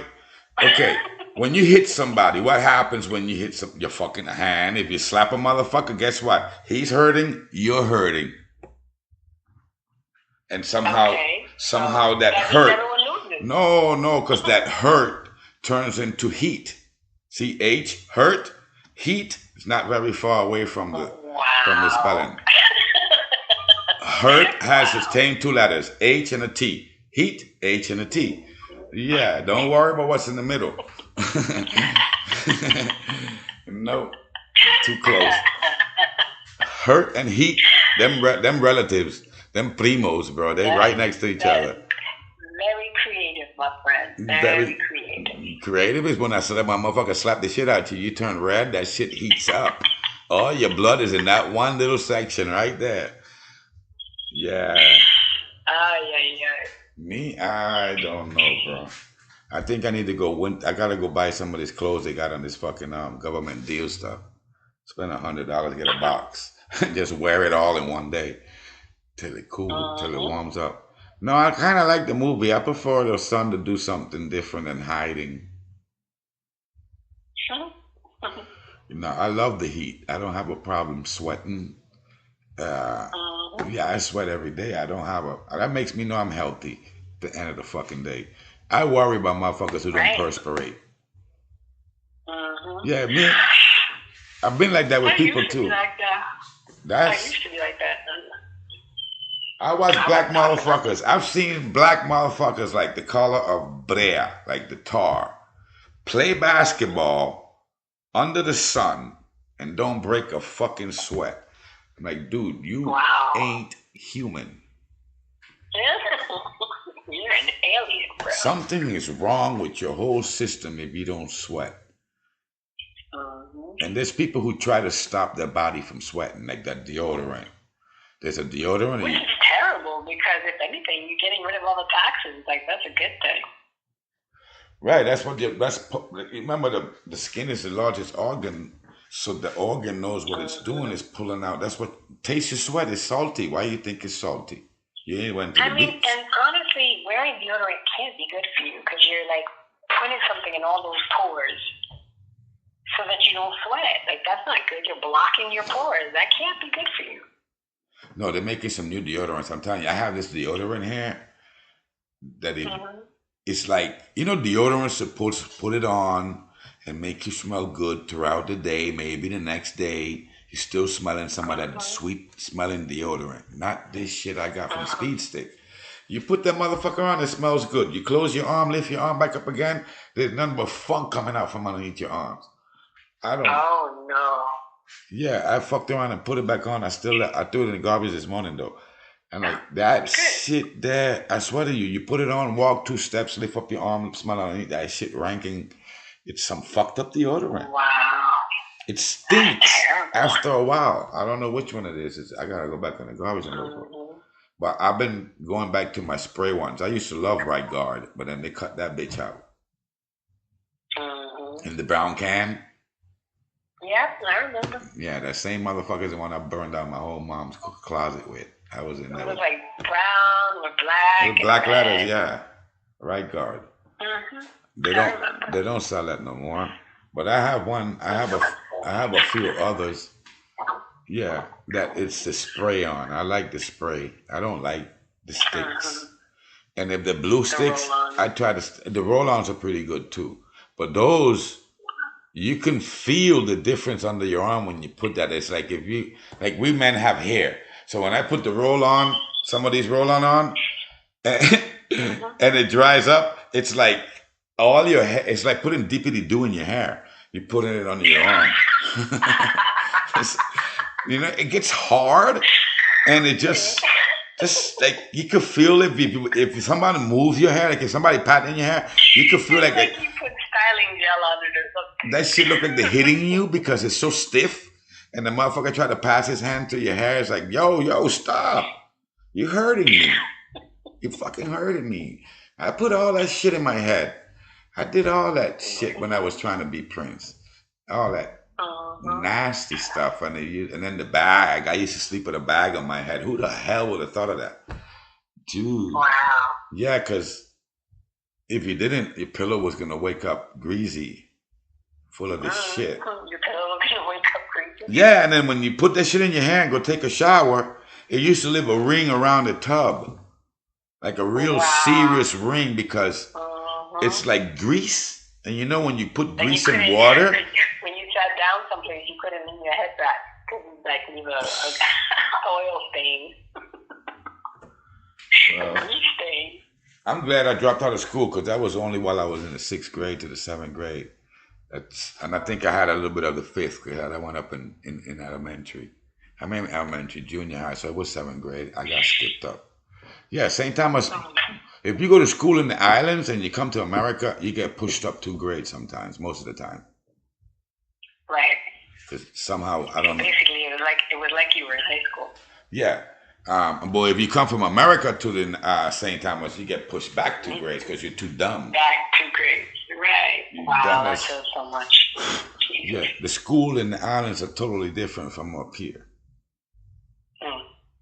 Okay. When you hit somebody, what happens when you hit your fucking hand? If you slap a motherfucker, guess what? He's hurting, you're hurting. And somehow that hurt. No, because that hurt turns into heat. See, H, hurt, heat is not very far away from the spelling. Hurt has the same two letters, H and a T. Heat, H and a T. Yeah, don't worry about what's in the middle. No, too close. Hurt and heat, them relatives, them primos, bro. They right next to each other. Very creative, my friend. Very creative. Creative is when I said my motherfucker slap the shit out you turn red, that shit heats up. All your blood is in that one little section right there. Yeah. Me, I don't know, bro. I think I need to go. I gotta go buy some of these clothes they got on this fucking government deal stuff. Spend $100 to get a box. Just wear it all in one day till it cools, till it warms up. No, I kind of like the movie. I prefer the sun to do something different than hiding. You know, I love the heat. I don't have a problem sweating. Yeah, I sweat every day. I don't have that makes me know I'm healthy at the end of the fucking day. I worry about motherfuckers who don't perspirate. Yeah, me. I've been like that with people too. I used to be like that. I watch black motherfuckers. I've seen black motherfuckers like the color of Brea, like the tar, play basketball under the sun and don't break a fucking sweat. I'm like, dude, you ain't human. You're an alien, bro. Something is wrong with your whole system if you don't sweat. And there's people who try to stop their body from sweating, like that deodorant. There's a deodorant. Which is terrible because if anything, you're getting rid of all the toxins. Like, that's a good thing. Right. Remember, the skin is the largest organ. So the organ knows what it's doing. It's pulling out. That's what tastes your sweat. It's salty. Why do you think it's salty? You ain't went to the beach. And honestly, wearing deodorant can't be good for you because you're like putting something in all those pores so that you don't sweat. Like, that's not good. You're blocking your pores. That can't be good for you. No, they're making some new deodorants. I'm telling you, I have this deodorant here that it's like, deodorant's supposed to put it on and make you smell good throughout the day. Maybe the next day you're still smelling some of that sweet smelling deodorant. Not this shit I got from Speed Stick. You put that motherfucker on, it smells good. You close your arm, lift your arm back up again, there's nothing but funk coming out from underneath your arms. Oh no. Yeah, I fucked around and put it back on. I threw it in the garbage this morning though. And like that shit there, I swear to you, you put it on, walk 2 steps, lift up your arm, smell underneath that shit ranking. It's some fucked up deodorant. Wow. It stinks after a while. I don't know which one it is. I gotta go back in the garbage and look for it. But I've been going back to my spray ones. I used to love Right Guard, but then they cut that bitch out. In the brown can. Yep, I remember. Yeah, that same motherfucker is the one I burned down my whole mom's closet with. I was in there. It was like brown with black. With black letters, yeah. Right Guard. They don't sell that no more. But I have one. I have a few others. Yeah, that it's the spray on. I like the spray. I don't like the sticks. And if the blue sticks, I try to. The roll-ons are pretty good too. But those, you can feel the difference under your arm when you put that. It's like we men have hair. So when I put the roll-on, some of these roll-on on, and it dries up, it's like all your hair. It's like putting dippity-doo in your hair. You're putting it under your arm. It gets hard, and it just like you could feel it if somebody moves your hair, like if somebody patting your hair, you could feel like you put styling gel on it or something. That shit look like they're hitting you because it's so stiff, and the motherfucker tried to pass his hand through your hair. It's like, yo, stop! You're hurting me. You're fucking hurting me. I put all that shit in my head. I did all that shit when I was trying to be Prince. All that nasty stuff. And then the bag. I used to sleep with a bag on my head. Who the hell would have thought of that? Dude. Wow. Yeah, because if you didn't, your pillow was going to wake up greasy, full of this shit. Your pillow was going to wake up greasy? Yeah, and then when you put that shit in your hair and go take a shower, it used to leave a ring around the tub. Like a real serious ring because it's like grease. And when you put grease in water. When you sat down someplace, you couldn't lean your head back because it's like leave a oil stain. Grease stain. I'm glad I dropped out of school because that was only while I was in the 6th grade to the 7th grade. And I think I had a little bit of the 5th grade. I went up in elementary. I mean elementary, junior high. So it was 7th grade. I got skipped up. Yeah, St. Thomas. If you go to school in the islands and you come to America, you get pushed up 2 grades sometimes, most of the time. Right. Because somehow, I don't know. Basically, it was like you were in high school. Yeah. Boy, if you come from America to the St. Thomas, you get pushed back 2 grades because you're too dumb. Back 2 grades. Right. Wow, that says so much. Yeah, the school in the islands are totally different from up here.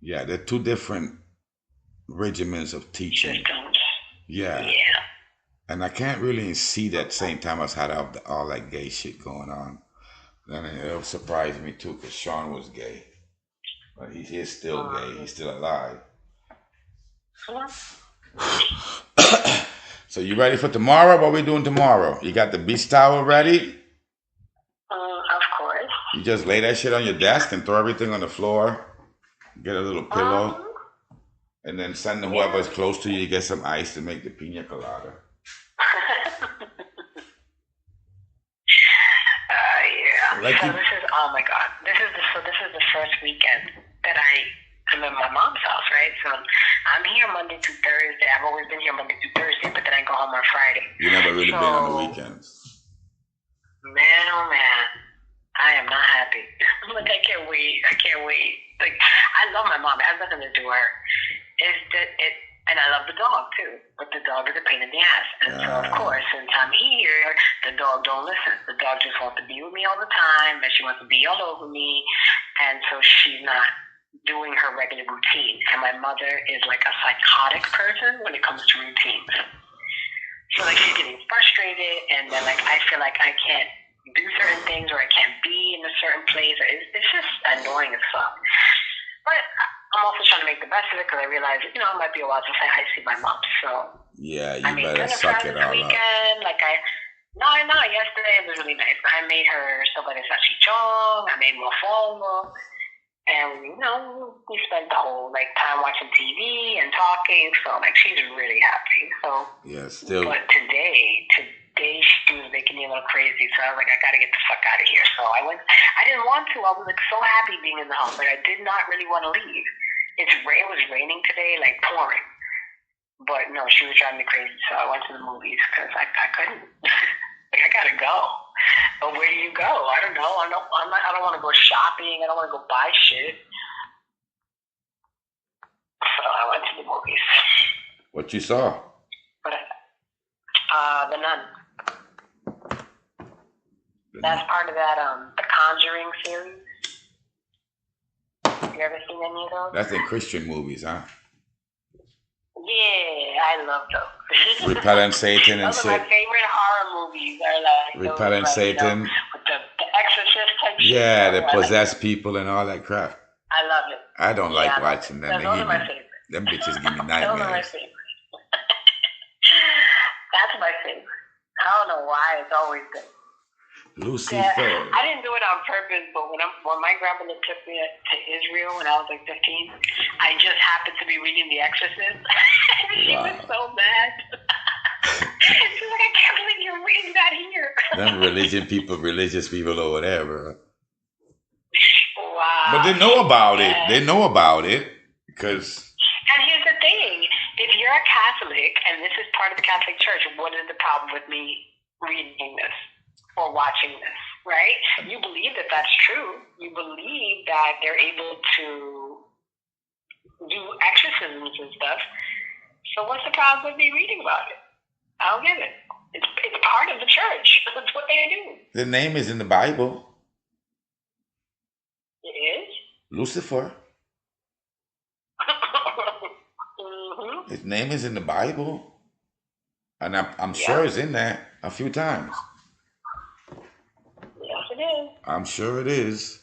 Yeah, they're 2 different regiments of teaching. Systems. Yeah. And I can't really see that St. Thomas had all that gay shit going on. Then it surprised me too because Sean was gay. But he is still gay. He's still alive. So you ready for tomorrow? What we doing tomorrow? You got the beach towel ready? Of course. You just lay that shit on your desk and throw everything on the floor. Get a little pillow. And then send whoever's close to you, get some ice to make the pina colada. Like so this is, oh my God, this is the first weekend that I'm in my mom's house, right? So I'm here Monday through Thursday. I've always been here Monday through Thursday, but then I go home on Friday. You never really been on the weekends. Man, oh man, I am not happy. Like I can't wait. Like I love my mom. It has nothing to do with her. And I love the dog too, but the dog is a pain in the ass. And so, of course, since I'm here, the dog don't listen. The dog just wants to be with me all the time, and she wants to be all over me. And so she's not doing her regular routine. And my mother is like a psychotic person when it comes to routines. So like she's getting frustrated, and then like I feel like I can't do certain things, or I can't be in a certain place. It's just annoying as fuck. But I'm also trying to make the best of it because I realize, it might be a while since I see my mom. So yeah, you better suck it all weekend. up. Yesterday it was really nice. I made her sobare salchichon. I made mofongo, and we spent the whole time watching TV and talking. So she's really happy. So yeah, still. But today she was making me a little crazy, so I was like, I gotta get the fuck out of here. So I didn't want to. I was so happy being in the house. I did not really want to leave. It was raining today, pouring. But no, she was driving me crazy, so I went to the movies because I couldn't. I gotta go. But where do you go? I don't know. I don't want to go shopping. I don't want to go buy shit. So I went to the movies. What you saw? The Nun. That's part of that, the Conjuring series. You ever seen any of those? That's in Christian movies, huh? Yeah, I love those. Repelling Satan and those shit. Those are my favorite horror movies. Repelling Satan. With the Exorcist type shit. Yeah, they possess people and all that crap. I love it. I don't like watching them. Those are my favorite. Them bitches give me nightmares. Those are my favorite. That's my favorite. I don't know why it's always been. Lucifer. Yeah, I didn't do it on purpose, but when my grandmother took me to Israel when I was 15, I just happened to be reading The Exorcist. She was so mad. She was like, I can't believe you're reading that here. Them religious people over there, bro. Wow. But they know about it. They know about it because. And here's the thing. If you're a Catholic, and this is part of the Catholic Church, what is the problem with me reading this or watching this, right? You believe that that's true. You believe that they're able to do exorcisms and stuff. So what's the problem with me reading about it? I don't get it. It's part of the church. That's what they do. The name is in the Bible. It is? Lucifer. His name is in the Bible, and I'm sure it's in there a few times. Yes, it is. I'm sure it is.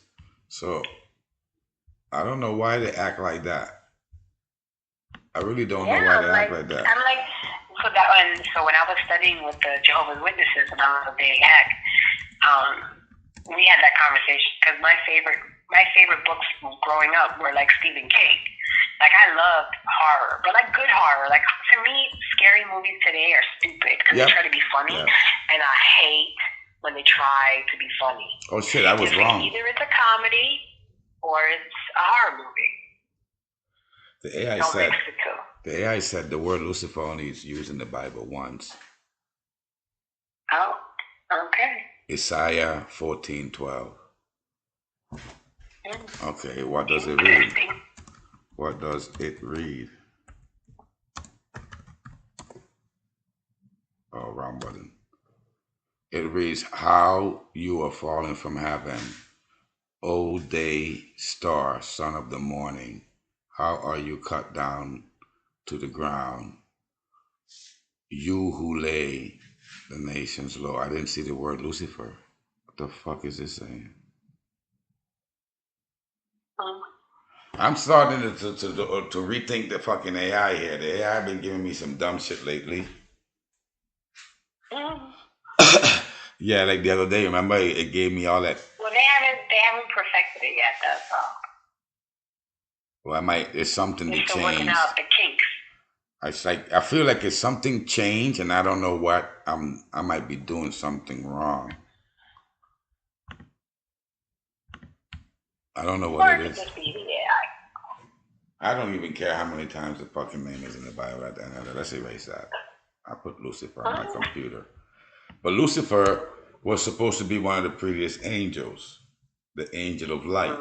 So I don't know why they act like that. I really don't know why they act like that. I'm so when I was studying with the Jehovah's Witnesses when I was a big heck, we had that conversation because my favorite books growing up were Stephen King. I loved horror, but good horror. To me, scary movies today are stupid because they try to be funny, and I hate when they try to be funny. Oh shit, I was wrong. Either it's a comedy or it's a horror movie. The AI said the word Lucifer only is used in the Bible once. Oh, okay. Isaiah 14:12. Okay, what does it read? What does it read? Oh, wrong button. It reads, how you are fallen from heaven, O day star, son of the morning. How are you cut down to the ground, you who lay the nations low. I didn't see the word Lucifer. What the fuck is this saying? I'm starting to rethink the fucking AI here. The AI been giving me some dumb shit lately. Yeah, the other day, remember it gave me all that. Well, they haven't perfected it yet, that's all. Well, it's something to change. Working out the kinks. It's I feel like it's something changed, and I don't know what. I might be doing something wrong. I don't know what it is. Just be the AI. I don't even care how many times the fucking name is in the Bible at the end of it. Let's erase that. I put Lucifer on my computer. But Lucifer was supposed to be one of the previous angels, the angel of light.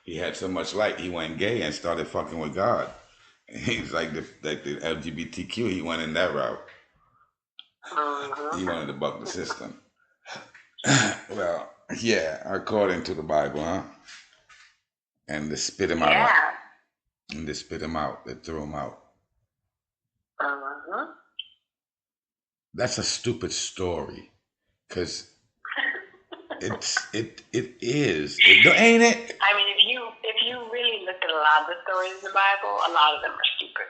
He had so much light, he went gay and started fucking with God. He's like the LGBTQ, he went in that route. He wanted to buck the system. Well, yeah, according to the Bible, huh? And they spit him out. And they spit him out. They threw him out. That's a stupid story, because it is, ain't it? I mean, if you really look at a lot of the stories in the Bible, a lot of them are stupid.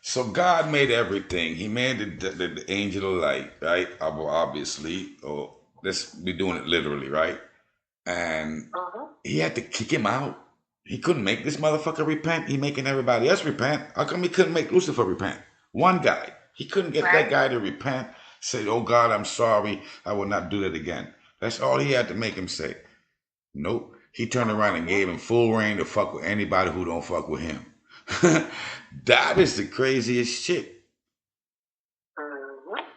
So God made everything. He made the angel of light, right? Obviously, or let's be doing it literally, right? And he had to kick him out. He couldn't make this motherfucker repent. He making everybody else repent. How come he couldn't make Lucifer repent? One guy. He couldn't get that guy to repent, say, oh God, I'm sorry. I will not do that again. That's all he had to make him say. Nope. He turned around and gave him full reign to fuck with anybody who don't fuck with him. That is the craziest shit.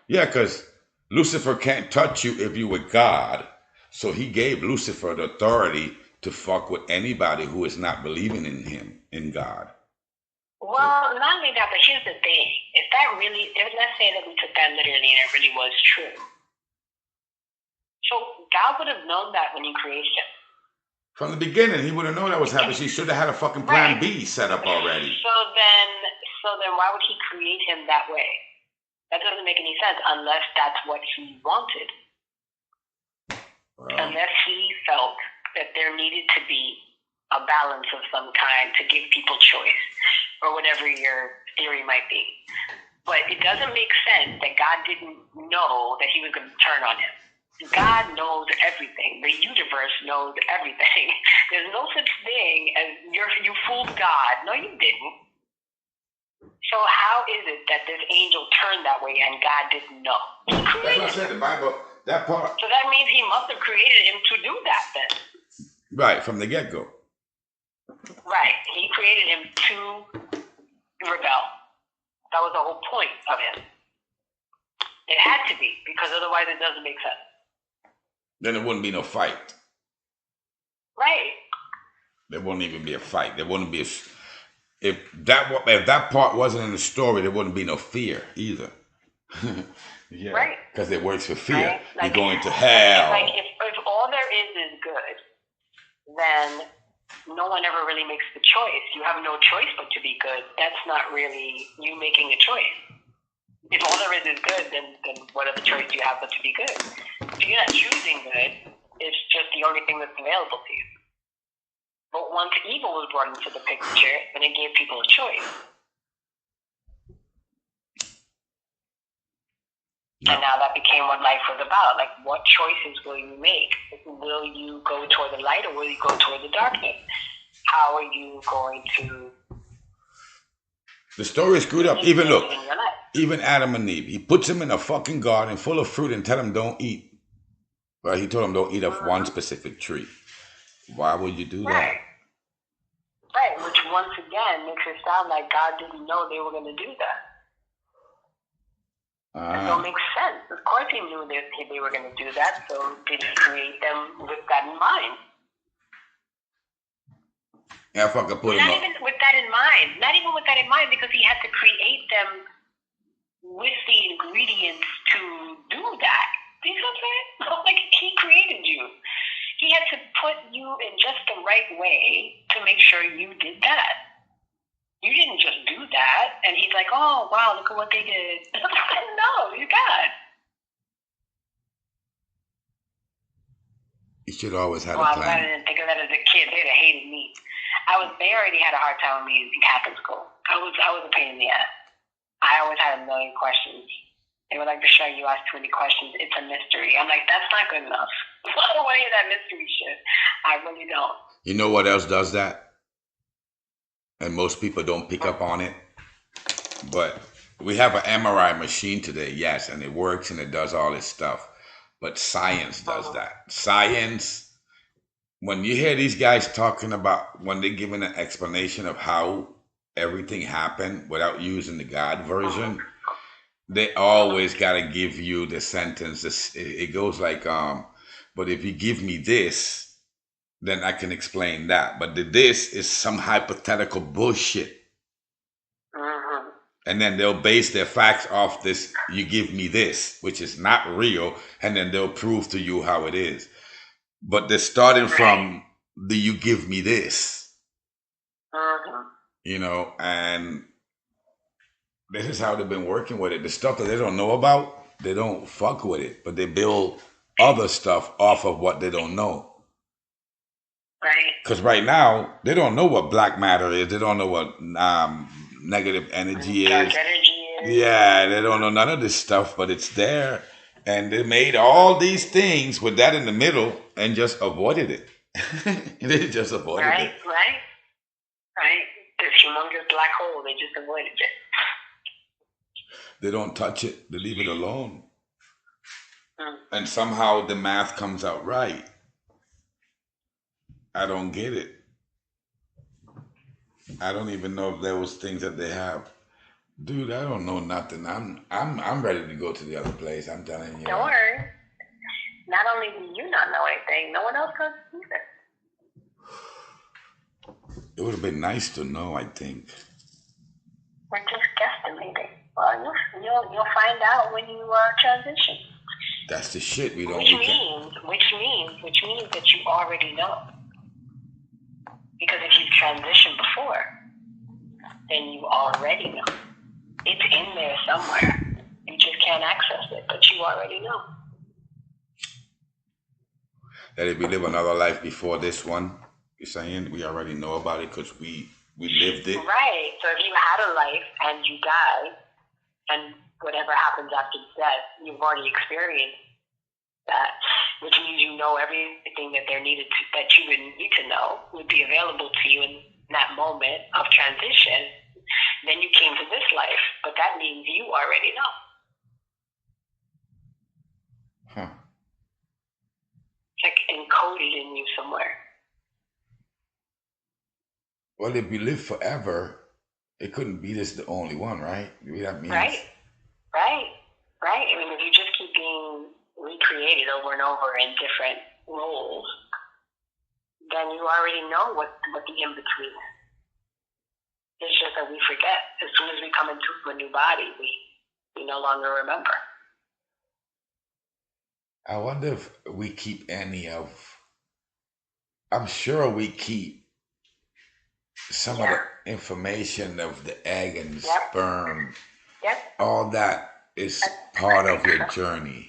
Yeah, because Lucifer can't touch you if you were God. So he gave Lucifer the authority to fuck with anybody who is not believing in him, in God. Well, not only that, but here's the thing. Let's say that we took that literally and it really was true. So God would have known that when he created him. From the beginning, he would have known that was happening. He should have had a fucking plan B set up already. So then why would he create him that way? That doesn't make any sense unless that's what he wanted. Well, unless he felt that there needed to be a balance of some kind to give people choice, or whatever your theory might be. But it doesn't make sense that God didn't know that he was going to turn on him. God knows everything. The universe knows everything. There's no such thing as you fooled God. No, you didn't. So how is it that this angel turned that way and God didn't know? That's what I said, the Bible, that part. So that means he must have created him to do that then. Right, from the get-go. Right. He created him to rebel. That was the whole point of him. It had to be, because otherwise it doesn't make sense. Then there wouldn't be no fight. Right. There wouldn't even be a fight. There wouldn't be if that part wasn't in the story, there wouldn't be no fear either. Yeah. Right. Because it works for fear. Right? Like, you're going to hell. Like if all there is good, then no one ever really makes the choice. You have no choice but to be good. That's not really you making a choice. If all there is good, then what other choice do you have but to be good? If you're not choosing good, it's just the only thing that's available to you. But once evil was brought into the picture, then it gave people a choice. No. And now that became what life was about. Like, what choices will you make? Will you go toward the light or will you go toward the darkness? How are you going to... The story is screwed up. Even Adam and Eve. He puts them in a fucking garden full of fruit and tell them don't eat. Right? He told them don't eat of one specific tree. Why would you do that? Right, which once again makes it sound like God didn't know they were going to do that. That don't make sense. Of course he knew they were going to do that, so did he create them with that in mind? Yeah, fucking put Not even with that in mind. Not even with that in mind, because he had to create them with the ingredients to do that. Do you know what I'm saying? Like, he created you. He had to put you in just the right way to make sure you did that. You didn't just do that, and he's like, oh, wow, look at what they did. No, you God. You should always have a plan. I didn't think of that as a kid. They'd have hated me. They already had a hard time with me in Catholic school. I was a pain in the ass. I always had a million questions. They would like to show you ask too many questions. It's a mystery. I'm like, that's not good enough. I don't want to hear that mystery shit. I really don't. You know what else does that? And most people don't pick up on it. But we have an MRI machine today, yes, and it works and it does all this stuff. But science does that. Science, when you hear these guys talking about when they're giving an explanation of how everything happened without using the God version, they always got to give you the sentence. It goes like, but if you give me this, then I can explain that. But this is some hypothetical bullshit. And then they'll base their facts off this, you give me this, which is not real, and then they'll prove to you how it is. But they're starting from the you give me this. You know, and this is how they've been working with it. The stuff that they don't know about, they don't fuck with it, but they build other stuff off of what they don't know. Right. Because right now, they don't know what black matter is. They don't know what negative energy is. Yeah, they don't know none of this stuff, but it's there. And they made all these things with that in the middle and just avoided it. They just avoided it. Right. This humongous black hole, they just avoided it. They don't touch it. They leave it alone. And somehow the math comes out right. I don't get it. I don't even know if there was things that they have. Dude, I don't know nothing. I'm ready to go to the other place. I'm telling you. Don't worry. Not only do you not know anything, no one else does either. It would have been nice to know, I think. We're just guesstimating. Well, you'll find out when you transition. That's the shit we don't. Which means that you already know. Because if you've transitioned before, then you already know. It's in there somewhere. You just can't access it, but you already know. That if we live another life before this one, you're saying we already know about it because we lived it? Right. So if you had a life and you die, and whatever happens after death, you've already experienced that, which means you know everything that that you would need to know would be available to you in that moment of transition. Then you came to this life, but that means you already know. Huh. It's like encoded in you somewhere. Well, if we live forever, it couldn't be this the only one, right? That means... Right. I mean, if you just keep being recreated over and over in different roles, then you already know what the in-between is. It's just that we forget. As soon as we come into a new body, we no longer remember. I wonder if we keep any of... I'm sure we keep some of the information of the egg and sperm. Yep. All that is part of your journey.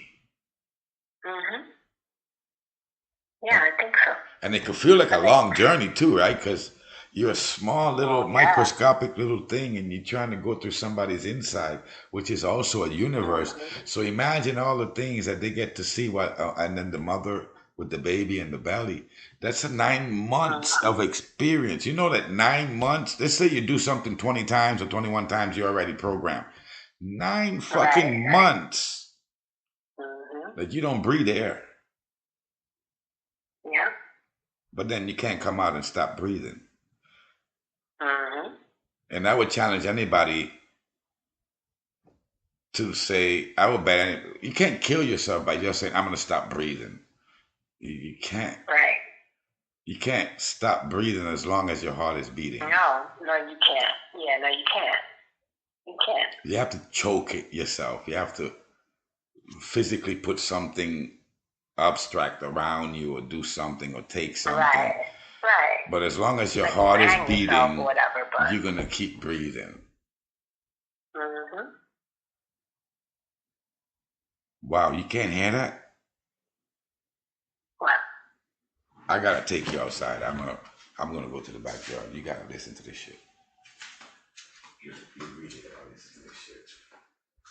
Yeah, I think so. And it could feel like a long journey too, right? Because you're a small little microscopic little thing and you're trying to go through somebody's inside, which is also a universe. So imagine all the things that they get to see, and then the mother with the baby in the belly. That's 9 months of experience. You know that 9 months, let's say you do something 20 times or 21 times, you're already programmed. 9 fucking months that you don't breathe air. Yeah. But then you can't come out and stop breathing. And I would challenge anybody to say, you can't kill yourself by just saying, I'm going to stop breathing. You can't. Right. You can't stop breathing as long as your heart is beating. No, you can't. Yeah, no, you can't. You can't. You have to choke it yourself. You have to physically put something abstract around you or do something or take something. Right. But as long as your heart is beating, you're going to keep breathing. Wow, you can't hear that? What? I got to take you outside. I'm gonna go to the backyard. You got to listen to this shit. You really got to listen to this shit.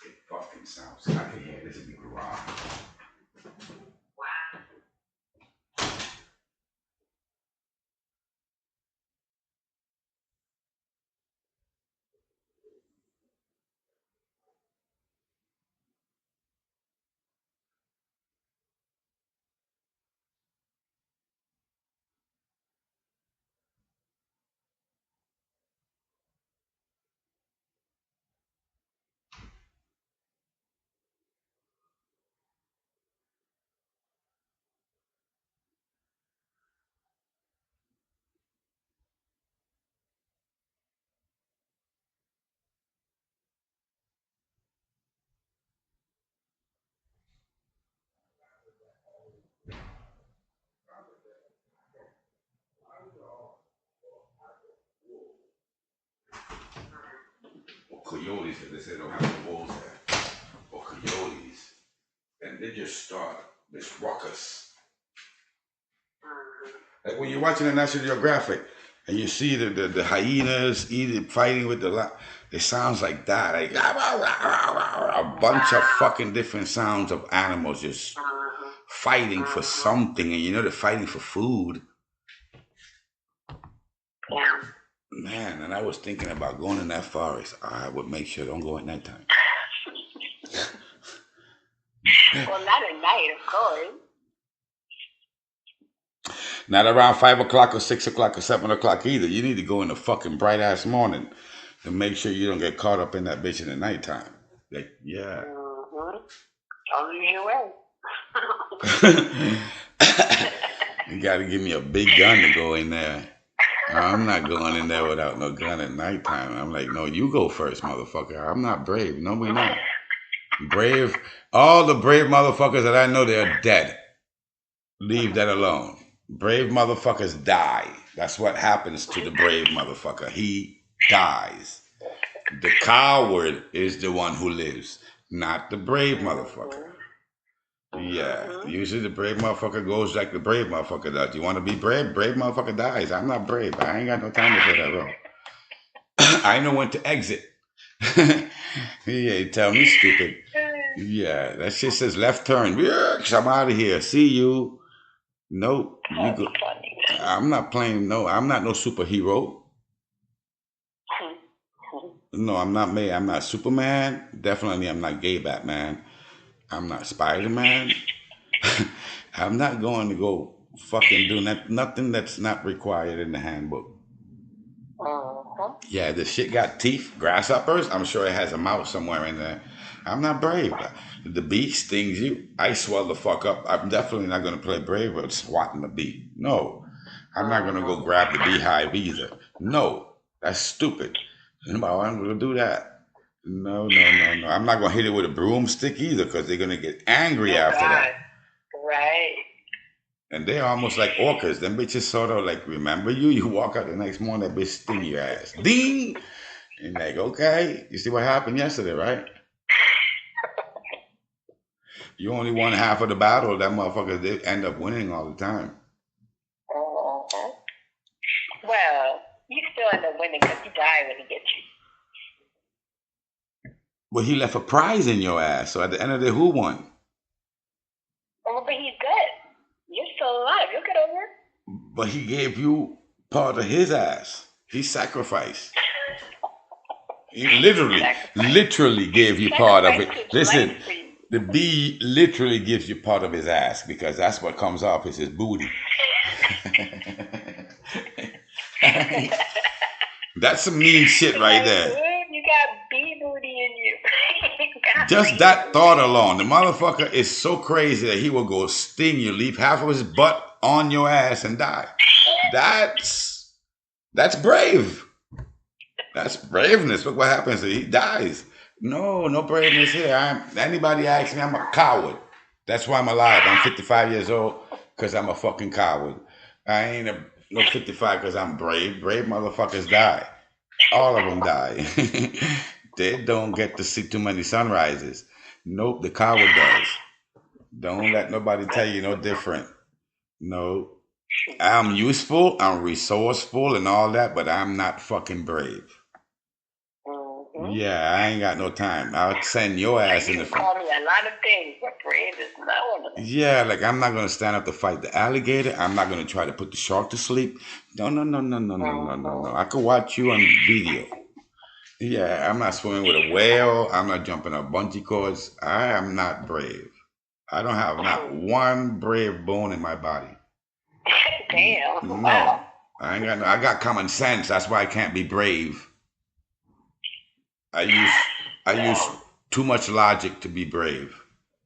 It fucking sounds. I can hear this in the garage. coyotes, they say they don't have no wolves there, or coyotes, and they just start this ruckus. Like when you're watching the National Geographic and you see the hyenas fighting with it sounds like that. Like a bunch of fucking different sounds of animals just fighting for something, and they're fighting for food. Yeah. Man, and I was thinking about going in that forest. I would make sure don't go at nighttime. Well, not at night, of course. Not around 5 o'clock or 6 o'clock or 7 o'clock either. You need to go in the fucking bright ass morning to make sure you don't get caught up in that bitch in the nighttime. Like, yeah. Don't lose your way. You gotta give me a big gun to go in there. I'm not going in there without no gun at nighttime. I'm like, no, you go first, motherfucker. I'm not brave. No, we not. Brave. All the brave motherfuckers that I know, they're dead. Leave that alone. Brave motherfuckers die. That's what happens to the brave motherfucker. He dies. The coward is the one who lives, not the brave motherfucker. Yeah, usually the brave motherfucker goes like the brave motherfucker does. You want to be brave? Brave motherfucker dies. I'm not brave. I ain't got no time to play that role. I know when to exit. Yeah, tell me stupid. Yeah, that shit says left turn. I'm out of here. See you. Nope. You go. I'm not playing. No, I'm not no superhero. No, I'm not me. I'm not Superman. Definitely, I'm not gay Batman. I'm not Spider-Man. I'm not going to go fucking do nothing that's not required in the handbook. Yeah, the shit got teeth, grasshoppers. I'm sure it has a mouth somewhere in there. I'm not brave. The bee stings you. I swell the fuck up. I'm definitely not going to play brave with swatting the bee. No. I'm not going to go grab the beehive either. No. That's stupid. I'm going to do that. No. I'm not going to hit it with a broomstick either because they're going to get angry after that. Right. And they're almost like orcas. Them bitches sort of like remember you. You walk out the next morning, that bitch sting your ass. Ding! And like, okay. You see what happened yesterday, right? You only won half of the battle. That motherfucker, they end up winning all the time. Well, you still end up winning because you die when he gets you. Well, he left a prize in your ass. So at the end of the day, who won? Oh, but he's good. You're still alive. You'll get over it. But he gave you part of his ass. He sacrificed. He literally gave you part of it. Listen, the bee literally gives you part of his ass because that's what comes off is his booty. That's some mean shit right there. You got bee booty in you. Just that thought alone. The motherfucker is so crazy that he will go sting you, leave half of his butt on your ass and die. That's brave. That's braveness. Look what happens. He dies. No braveness here. Anybody asks me, I'm a coward. That's why I'm alive. I'm 55 years old because I'm a fucking coward. I ain't no 55 because I'm brave. Brave motherfuckers die. All of them die. They don't get to see too many sunrises. Nope, the coward does. Don't let nobody tell you no different. No. I'm useful, I'm resourceful and all that, but I'm not fucking brave. Yeah, I ain't got no time. I'll send your ass in the front. You call me a lot of things, but brave is not one of them. Yeah, like I'm not going to stand up to fight the alligator. I'm not going to try to put the shark to sleep. No. I could watch you on video. Yeah, I'm not swimming with a whale. I'm not jumping up bungee cords. I am not brave. I don't have not one brave bone in my body. Damn. No, Wow. I got common sense. That's why I can't be brave. I use too much logic to be brave.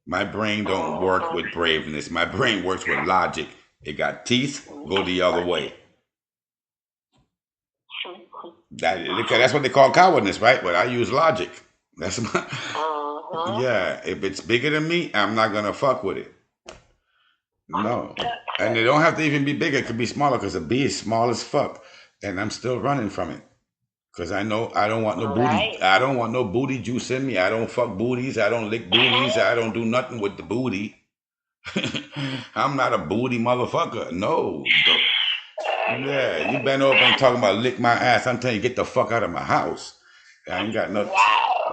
My brain don't work with braveness. My brain works with logic. It got teeth, go the other way. That's what they call cowardness, right? But I use logic. That's my yeah. If it's bigger than me, I'm not gonna fuck with it. No, and they don't have to even be bigger. It could be smaller because a bee is small as fuck, and I'm still running from it. Cause I know I don't want no booty. I don't want no booty juice in me. I don't fuck booties. I don't lick booties. I don't do nothing with the booty. I'm not a booty motherfucker. No. Yeah, you been over and talking about lick my ass. I'm telling you, get the fuck out of my house. I ain't got no.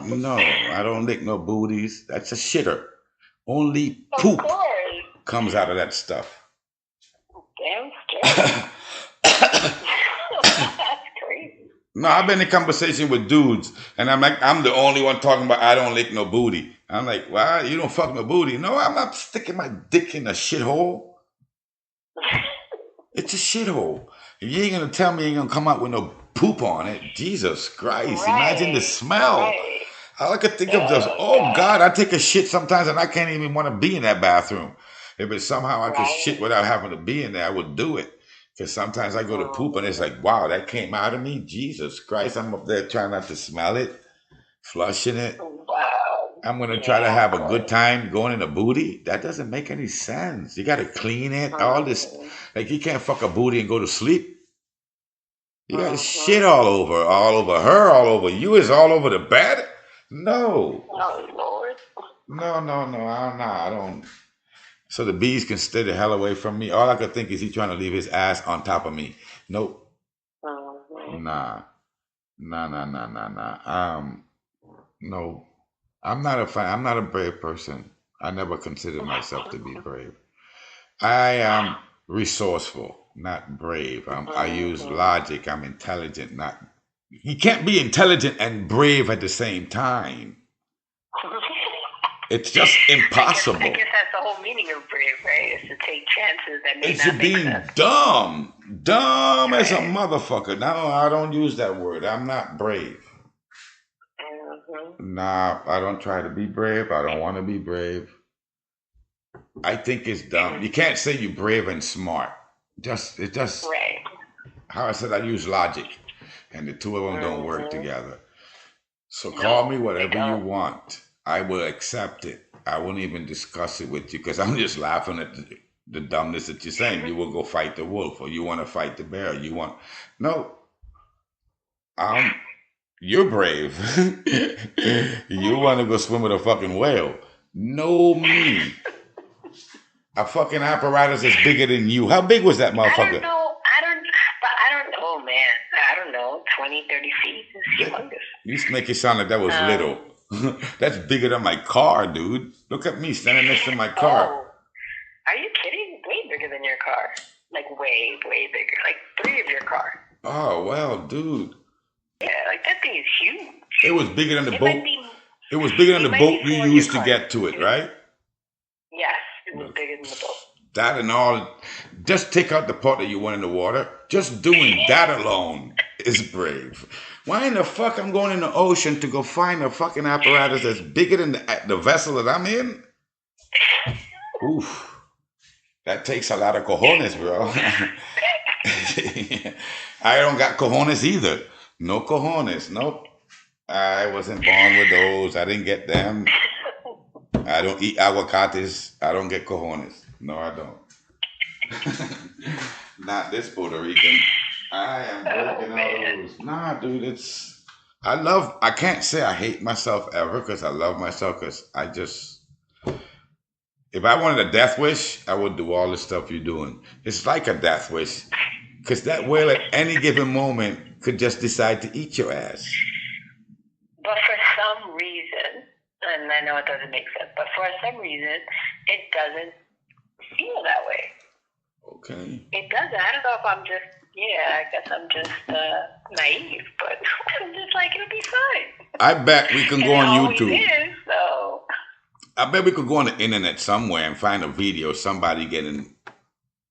No, I don't lick no booties. That's a shitter. Only poop comes out of that stuff. Damn straight. That's crazy. No, I've been in conversation with dudes, and I'm like, I'm the only one talking about I don't lick no booty. I'm like, why? You don't fuck no booty? No, I'm not sticking my dick in a shithole. It's a shithole. If you ain't gonna tell me you ain't gonna come out with no poop on it, Jesus Christ! Imagine the smell. All I could think of is, oh God, I take a shit sometimes and I can't even want to be in that bathroom. If it's somehow I could shit without having to be in there, I would do it. Because sometimes I go to poop and it's like, wow, that came out of me. Jesus Christ, I'm up there trying not to smell it, flushing it. I'm going to try to have a good time going in a booty. That doesn't make any sense. You got to clean it, all this. Like, you can't fuck a booty and go to sleep. You got shit all over her, all over you. Is all over the bed? No. Oh, Lord. No, I don't. So the bees can stay the hell away from me. All I could think is he trying to leave his ass on top of me. Nope. Nah. No. I'm not a fan. I'm not a brave person. I never considered myself to be brave. I am resourceful, not brave. I use logic. I'm intelligent, not. You can't be intelligent and brave at the same time. It's just impossible. I guess that's the whole meaning of brave, right? Is to take chances that may not make being sense. Dumb as a motherfucker. No, I don't use that word. I'm not brave. Nah, I don't try to be brave. I don't want to be brave. I think it's dumb. You can't say you're brave and smart. It's just how I said I use logic, and the two of them don't work together. So call me whatever you want. I will accept it. I won't even discuss it with you because I'm just laughing at the dumbness that you're saying. You will go fight the wolf, or you want to fight the bear. No. You're brave. You want to go swim with a fucking whale. No, me. A fucking apparatus is bigger than you. How big was that motherfucker? I don't know. Oh, man. I don't know. 20, 30 feet. It's humongous. You just make it sound like that was little. That's bigger than my car, dude. Look at me standing next to my car. Oh. Are you kidding? Way bigger than your car. Like way, way bigger. Like 3 of your car. Oh, well, dude. Yeah, like that thing is huge. It was bigger than the boat. It was bigger than the boat you used to get to it, right? Yes, it was bigger than the boat. That and all. Just take out the part that you went in the water. Just doing that alone is brave. Why in the fuck I'm going in the ocean to go find a fucking apparatus that's bigger than the vessel that I'm in? Oof. That takes a lot of cojones, bro. I don't got cojones either. No cojones. Nope. I wasn't born with those. I didn't get them. I don't eat aguacates. I don't get cojones. No, I don't. Not this Puerto Rican. I am breaking all those. Nah, dude, I can't say I hate myself ever because I love myself because if I wanted a death wish, I would do all the stuff you're doing. It's like a death wish because that whale at any given moment could just decide to eat your ass. But for some reason, and I know it doesn't make sense, but for some reason, it doesn't feel that way. Okay. It doesn't. I don't know if I'm just, I guess I'm just naive, but I'm just like, it'll be fine. I bet we can go on YouTube. Is, so. I bet we could go on the internet somewhere and find a video of somebody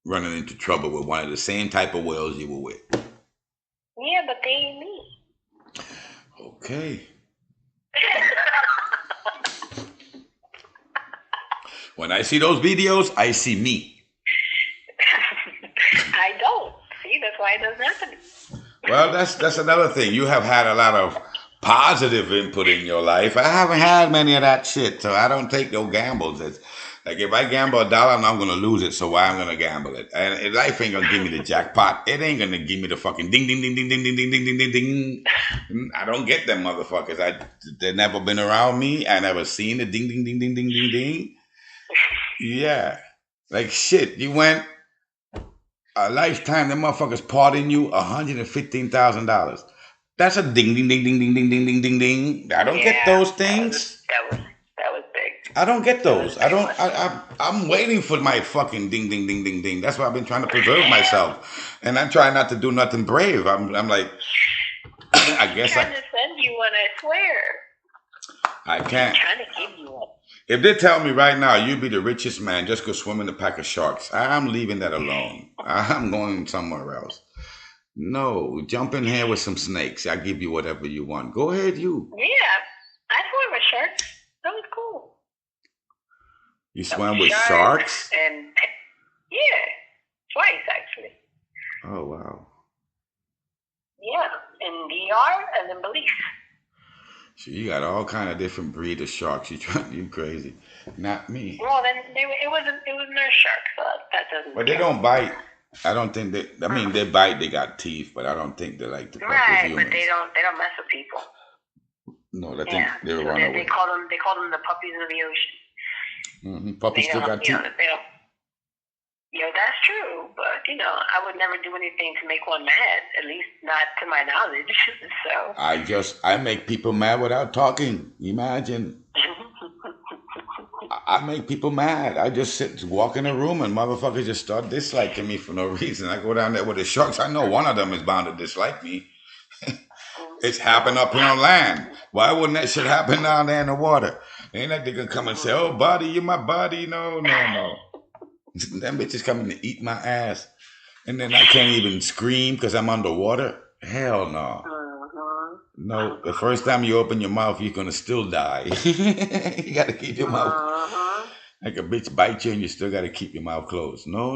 running into trouble with one of the same type of whales you were with. Yeah, but they ain't me. Okay. When I see those videos, I see me. I don't. See, that's why it doesn't happen. Well, that's another thing. You have had a lot of positive input in your life. I haven't had many of that shit, so I don't take no gambles. Like if I gamble $1, I'm gonna lose it. So why I'm gonna gamble it? And life ain't gonna give me the jackpot. It ain't gonna give me the fucking ding ding ding ding ding ding ding ding ding ding ding. I don't get them motherfuckers. They never been around me. I never seen the ding ding ding ding ding ding ding. Yeah, like shit. You went a lifetime. Them motherfuckers parting you $115,000. That's a ding ding ding ding ding ding ding ding ding ding. I don't get those things. That was big. I don't get those. I'm waiting for my fucking ding ding ding ding ding. That's why I've been trying to preserve myself, and I'm trying not to do nothing brave. I'm like, I guess I'm trying to send you one. I swear. I can't. I'm trying to give you one. If they tell me right now you'd be the richest man, just go swim in a pack of sharks, I'm leaving that alone. I'm going somewhere else. No, jump in here with some snakes. I'll give you whatever you want. Go ahead, you. Yeah, I swam with sharks. That was cool. You swam with sharks? And yeah, twice actually. Oh wow. Yeah, in DR and in Belize. So you got all kind of different breed of sharks. You crazy? Not me. Well, then it was nurse sharks, so that doesn't. But they don't bite. I don't think they. I mean, they bite. They got teeth, but I don't think they like to fuck with humans. But they don't mess with people. No, I think they will run away. They call them the puppies of the ocean. Mm-hmm. Puppies still got teeth. That's true, but I would never do anything to make one mad. At least not to my knowledge. So I make people mad without talking. Imagine. I make people mad. I just walk in a room and motherfuckers just start disliking me for no reason. I go down there with the sharks. I know one of them is bound to dislike me. It's happened up here on land. Why wouldn't that shit happen down there in the water? Ain't like they gonna come and say, "Oh, buddy, you my buddy." No. Them bitches coming to eat my ass. And then I can't even scream because I'm underwater. Hell no. No, the first time you open your mouth, you're gonna still die. You gotta keep your mouth. Like a bitch bite you and you still gotta keep your mouth closed. No.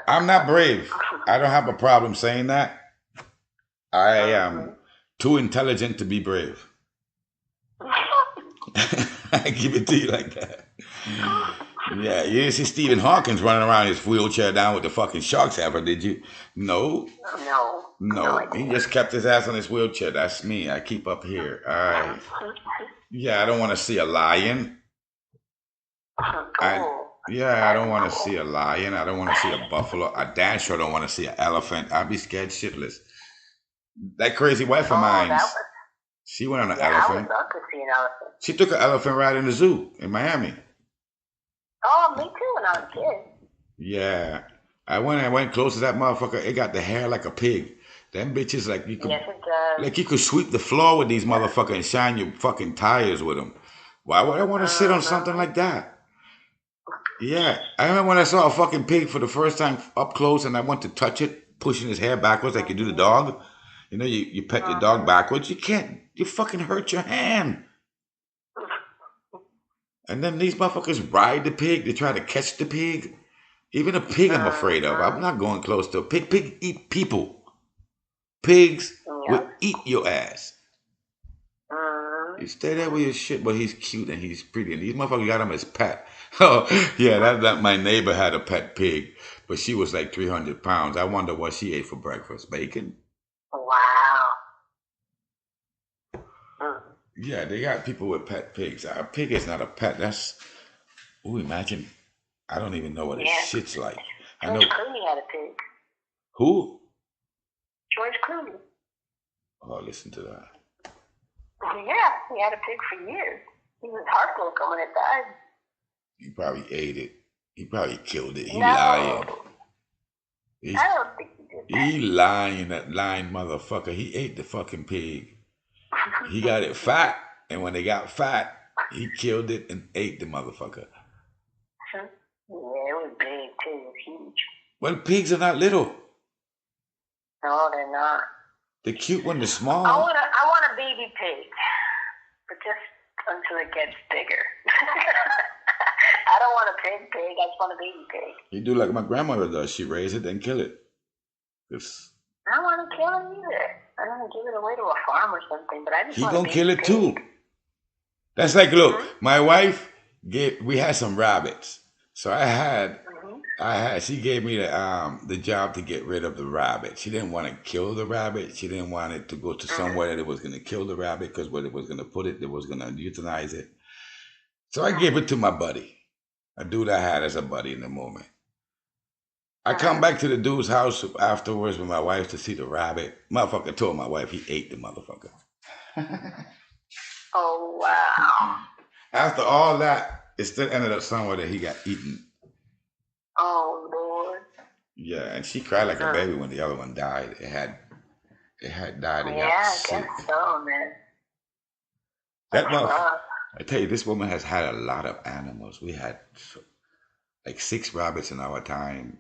I'm not brave. I don't have a problem saying that. I am too intelligent to be brave. I give it to you like that. Yeah, you didn't see Stephen Hawkins running around his wheelchair down with the fucking sharks ever, did you? No. He just kept his ass on his wheelchair. That's me. I keep up here. All right. Yeah, I don't want to see a lion. I don't want to see a lion. I don't want to see a buffalo. I damn sure don't want to see an elephant. I'd be scared shitless. That crazy wife of mine, she went on an elephant. I would love to see an elephant. She took an elephant ride in the zoo in Miami. Oh, me too when I was a kid. Yeah. I went close to that motherfucker. It got the hair like a pig. Them bitches like you could, yes, it does. Like you could sweep the floor with these motherfuckers and shine your fucking tires with them. Why would I want to sit on something like that? Yeah. I remember when I saw a fucking pig for the first time up close and I went to touch it, pushing his hair backwards like you do the dog. You pet your dog backwards. You can't. You fucking hurt your hand. And then these motherfuckers ride the pig. They try to catch the pig. Even a pig I'm afraid of. I'm not going close to a pig. Pig eat people. Pigs will eat your ass. You stay there with your shit, but he's cute and he's pretty. And these motherfuckers got him as pet. Oh, yeah, that my neighbor had a pet pig. But she was like 300 pounds. I wonder what she ate for breakfast. Bacon? Wow. Yeah, they got people with pet pigs. A pig is not a pet. Imagine. I don't even know what this shit's like. George Clooney had a pig. Who? George Clooney. Oh, listen to that. Yeah, he had a pig for years. He was heartbroken when it died. He probably ate it. He probably killed it. He lying. I don't think he did that. He lying, that lying motherfucker. He ate the fucking pig. He got it fat, and when they got fat, he killed it and ate the motherfucker. Yeah, it was big too. It was huge. Well, pigs are not little. No, they're not. The cute one is small. I want a baby pig, but just until it gets bigger. I don't want a pig. I just want a baby pig. You do like my grandmother does. She raise it, then kill it. I don't want to kill it either. I don't want to give it away to a farm or something, but I just want to kill it too. That's like, look, my wife, we had some rabbits. So she gave me the job to get rid of the rabbit. She didn't want to kill the rabbit. She didn't want it to go to somewhere that it was going to kill the rabbit because where it was going to put it, it was going to euthanize it. So I gave it to my buddy, a dude I had as a buddy in the moment. I come back to the dude's house afterwards with my wife to see the rabbit. Motherfucker told my wife he ate the motherfucker. Oh, wow. After all that, it still ended up somewhere that he got eaten. Oh, Lord. Yeah, and she cried like a baby when the other one died. It had died. Yeah, I guess so, man. I tell you, this woman has had a lot of animals. We had like 6 rabbits in our time.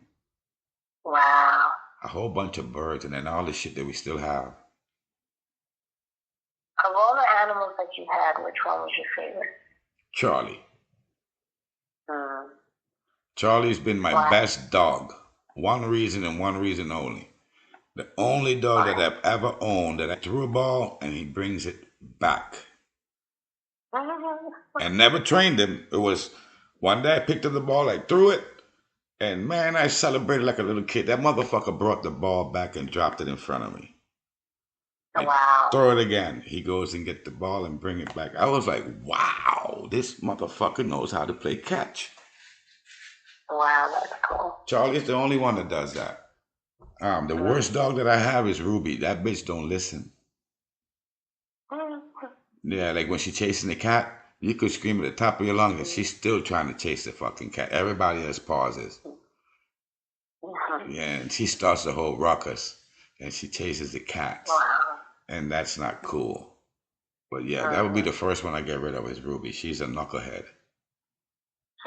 Wow. A whole bunch of birds, and then all the shit that we still have. Of all the animals that you had, which one was your favorite? Charlie. Charlie's been my best dog. One reason and one reason only. The only dog that I've ever owned that I threw a ball and he brings it back. And never trained him. It was one day I picked up the ball, I threw it, and man, I celebrated like a little kid. That motherfucker brought the ball back and dropped it in front of me. Wow. Throw it again. He goes and get the ball and bring it back. I was like, wow, this motherfucker knows how to play catch. Wow, that's cool. Charlie's the only one that does that. The worst dog that I have is Ruby. That bitch don't listen. Yeah, like when she's chasing the cat, you could scream at the top of your lungs and she's still trying to chase the fucking cat. Everybody else pauses. Yeah, and she starts the whole ruckus and she chases the cats. Wow. And that's not cool. But yeah, that would be the first one I get rid of is Ruby. She's a knucklehead.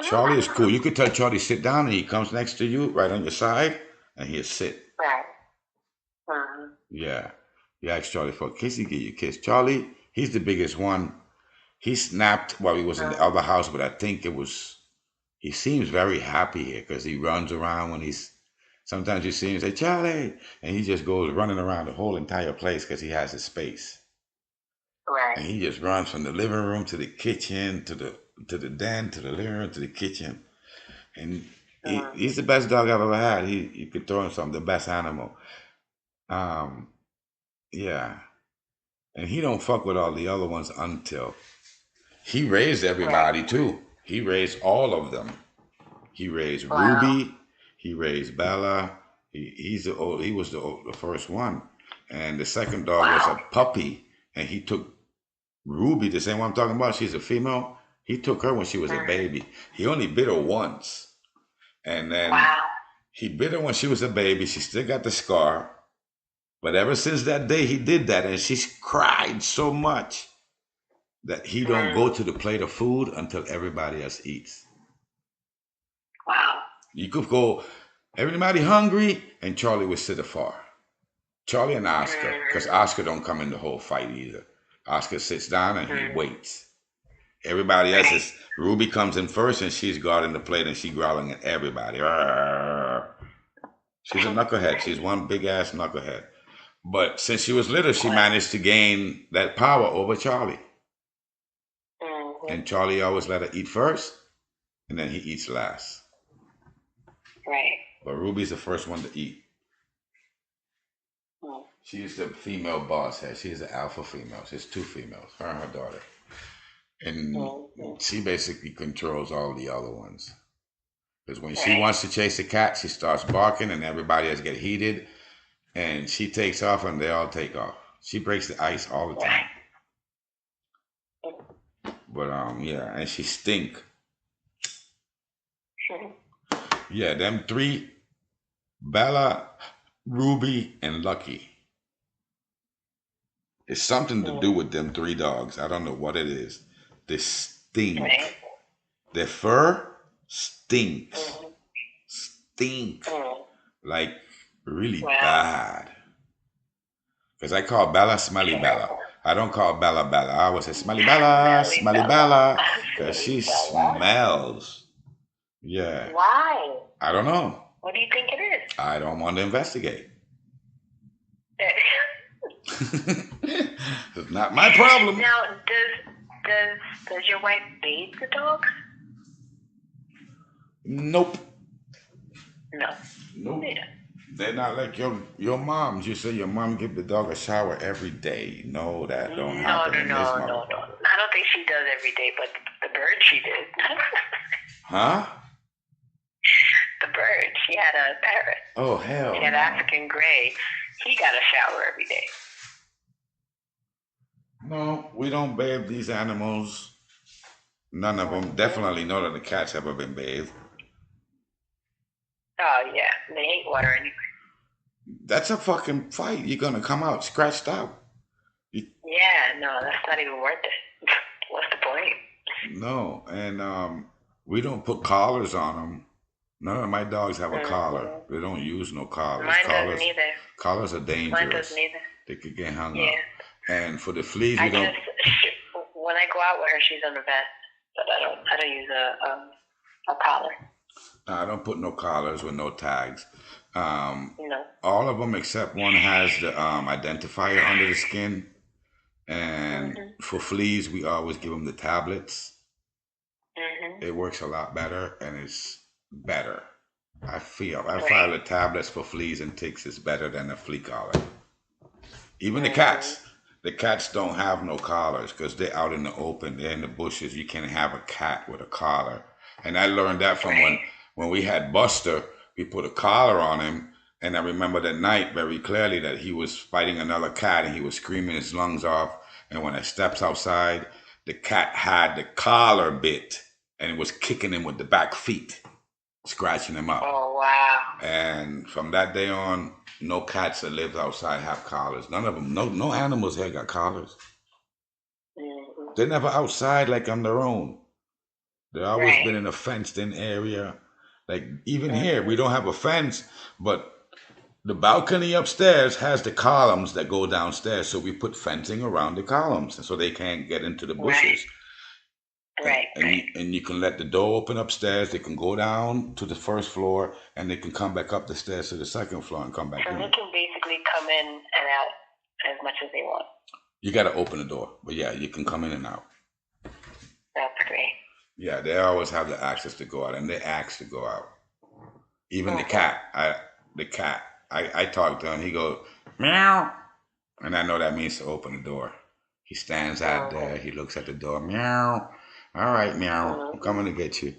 Charlie is cool. You could tell Charlie sit down and he comes next to you right on your side and he'll sit. Right. Yeah. You ask Charlie for a kiss, he give you a kiss. Charlie, he's the biggest one. He snapped while he was in the other house, but I think he seems very happy here because he runs around when sometimes you see him say, Charlie, and he just goes running around the whole entire place because he has his space. Right. And he just runs from the living room to the kitchen, to the den, to the living room, to the kitchen. And he's the best dog I've ever had. You could throw him something, the best animal. Yeah. And he don't fuck with all the other ones until he raised everybody too. He raised all of them. He raised Ruby. He raised Bella. He was the first one. And the second dog was a puppy. And he took Ruby, the same one I'm talking about. She's a female. He took her when she was a baby. He only bit her once. And then he bit her when she was a baby. She still got the scar. But ever since that day, he did that. And she's cried so much that he don't go to the plate of food until everybody else eats. Wow. You could go, everybody hungry, and Charlie would sit afar. Charlie and Oscar, because Oscar don't come in the whole fight either. Oscar sits down and he waits. Everybody else Ruby comes in first and she's guarding the plate and she's growling at everybody. She's a knucklehead. She's one big ass knucklehead. But since she was little, she managed to gain that power over Charlie. And Charlie always let her eat first, and then he eats last. Right. But Ruby's the first one to eat. She's the female boss head. She's the alpha female. She's 2 females, her and her daughter. And she basically controls all the other ones. Because when she wants to chase a cat, she starts barking and everybody else get heated. And she takes off and they all take off. She breaks the ice all the time. But yeah, and she stink. Yeah, them 3, Bella, Ruby, and Lucky. It's something to do with them 3 dogs. I don't know what it is. They stink. Their fur stinks. Stink. Like really bad. Because I call Bella Smelly Bella. I don't call Bella Bella. I always say Smelly Bella, Smelly Bella. Because she smells. Yeah. Why? I don't know. What do you think it is? I don't want to investigate. It's not my problem. Now, does your wife bathe the dogs? Nope. No. Nope. Yeah. They're not like your moms. You say your mom give the dog a shower every day. No, that don't happen in this motherfucker. No. I don't think she does every day, but the bird she did. Huh? The bird. She had a parrot. Oh, hell. She had African gray. He got a shower every day. No, we don't bathe these animals. None of them. Definitely none of the cats ever been bathed. Oh, yeah. They hate water anyway. That's a fucking fight. You're going to come out scratched out. Yeah, no, that's not even worth it. What's the point? No, and we don't put collars on them. None of my dogs have a collar. They don't use no collars. Mine doesn't either. Collars are dangerous. Mine doesn't either. They could get hung up. And for the fleas, we don't. When I go out with her, she's on the vest, but I don't use a collar. No, I don't put no collars with no tags. No. All of them except one has the identifier under the skin. And for fleas, we always give them the tablets. It works a lot better, and it's better. I feel the tablets for fleas and ticks is better than a flea collar. Even the cats. The cats don't have no collars because they're out in the open. They're in the bushes. You can't have a cat with a collar. And I learned that from when we had Buster. We put a collar on him. And I remember that night very clearly that he was fighting another cat and he was screaming his lungs off. And when I stepped outside, the cat had the collar bit and it was kicking him with the back feet, scratching him up. Oh, wow. And from that day on, no cats that live outside have collars. None of them. No animals here got collars. They're never outside like on their own. They've always been in a fenced-in area. Like even here, we don't have a fence, but the balcony upstairs has the columns that go downstairs. So we put fencing around the columns, so they can't get into the bushes. And you can let the door open upstairs. They can go down to the first floor, and they can come back up the stairs to the second floor and come back in. So they can basically come in and out as much as they want. You got to open the door, but yeah, you can come in and out. That's great. Yeah, they always have the access to go out, and they ask to go out. Even the cat. I talk to him. He goes meow, and I know that means to open the door. He stands out there. He looks at the door. Meow. All right, meow. I'm coming to get you.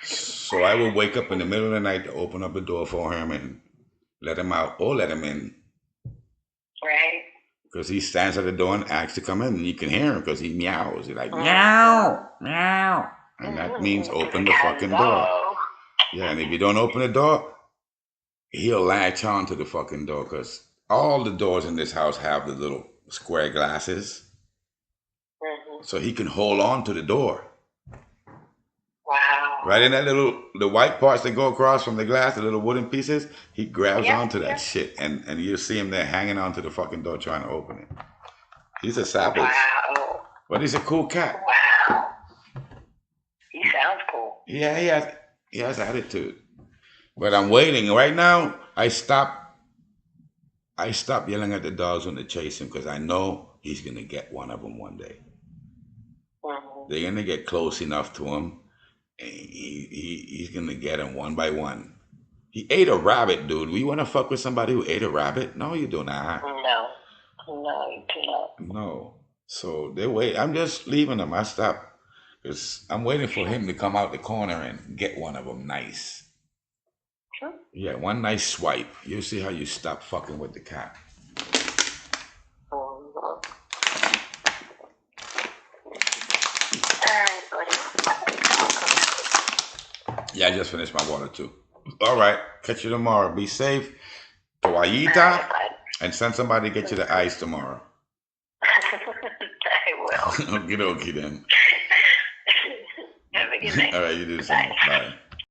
So I will wake up in the middle of the night to open up the door for him and let him out or let him in. Right. Because he stands at the door and asks to come in, and you can hear him because he meows. He's like meow, meow, and that means open the fucking door. Yeah, and if you don't open the door, he'll latch on to the fucking door because all the doors in this house have the little square glasses. So he can hold on to the door. Wow. Right in that the white parts that go across from the glass, the little wooden pieces, he grabs onto that shit. And you'll see him there hanging onto the fucking door trying to open it. He's a savage. Wow. But he's a cool cat. Wow. He sounds cool. Yeah, he has attitude. But I'm waiting. Right now, I stop yelling at the dogs when they chase him because I know he's going to get one of them one day. They're going to get close enough to him. And he's going to get them one by one. He ate a rabbit, dude. You want to fuck with somebody who ate a rabbit? No, you do not. No, you do not. No. So they wait. I'm just leaving them. I stopped because I'm waiting for him to come out the corner and get one of them nice. Sure. Yeah, one nice swipe. You'll see how you stop fucking with the cat. Yeah, I just finished my water too. All right. Catch you tomorrow. Be safe. Kawaiita. And send somebody to get you the ice tomorrow. I will. Okie dokie then. Have a good night. All right, you do the same. Bye.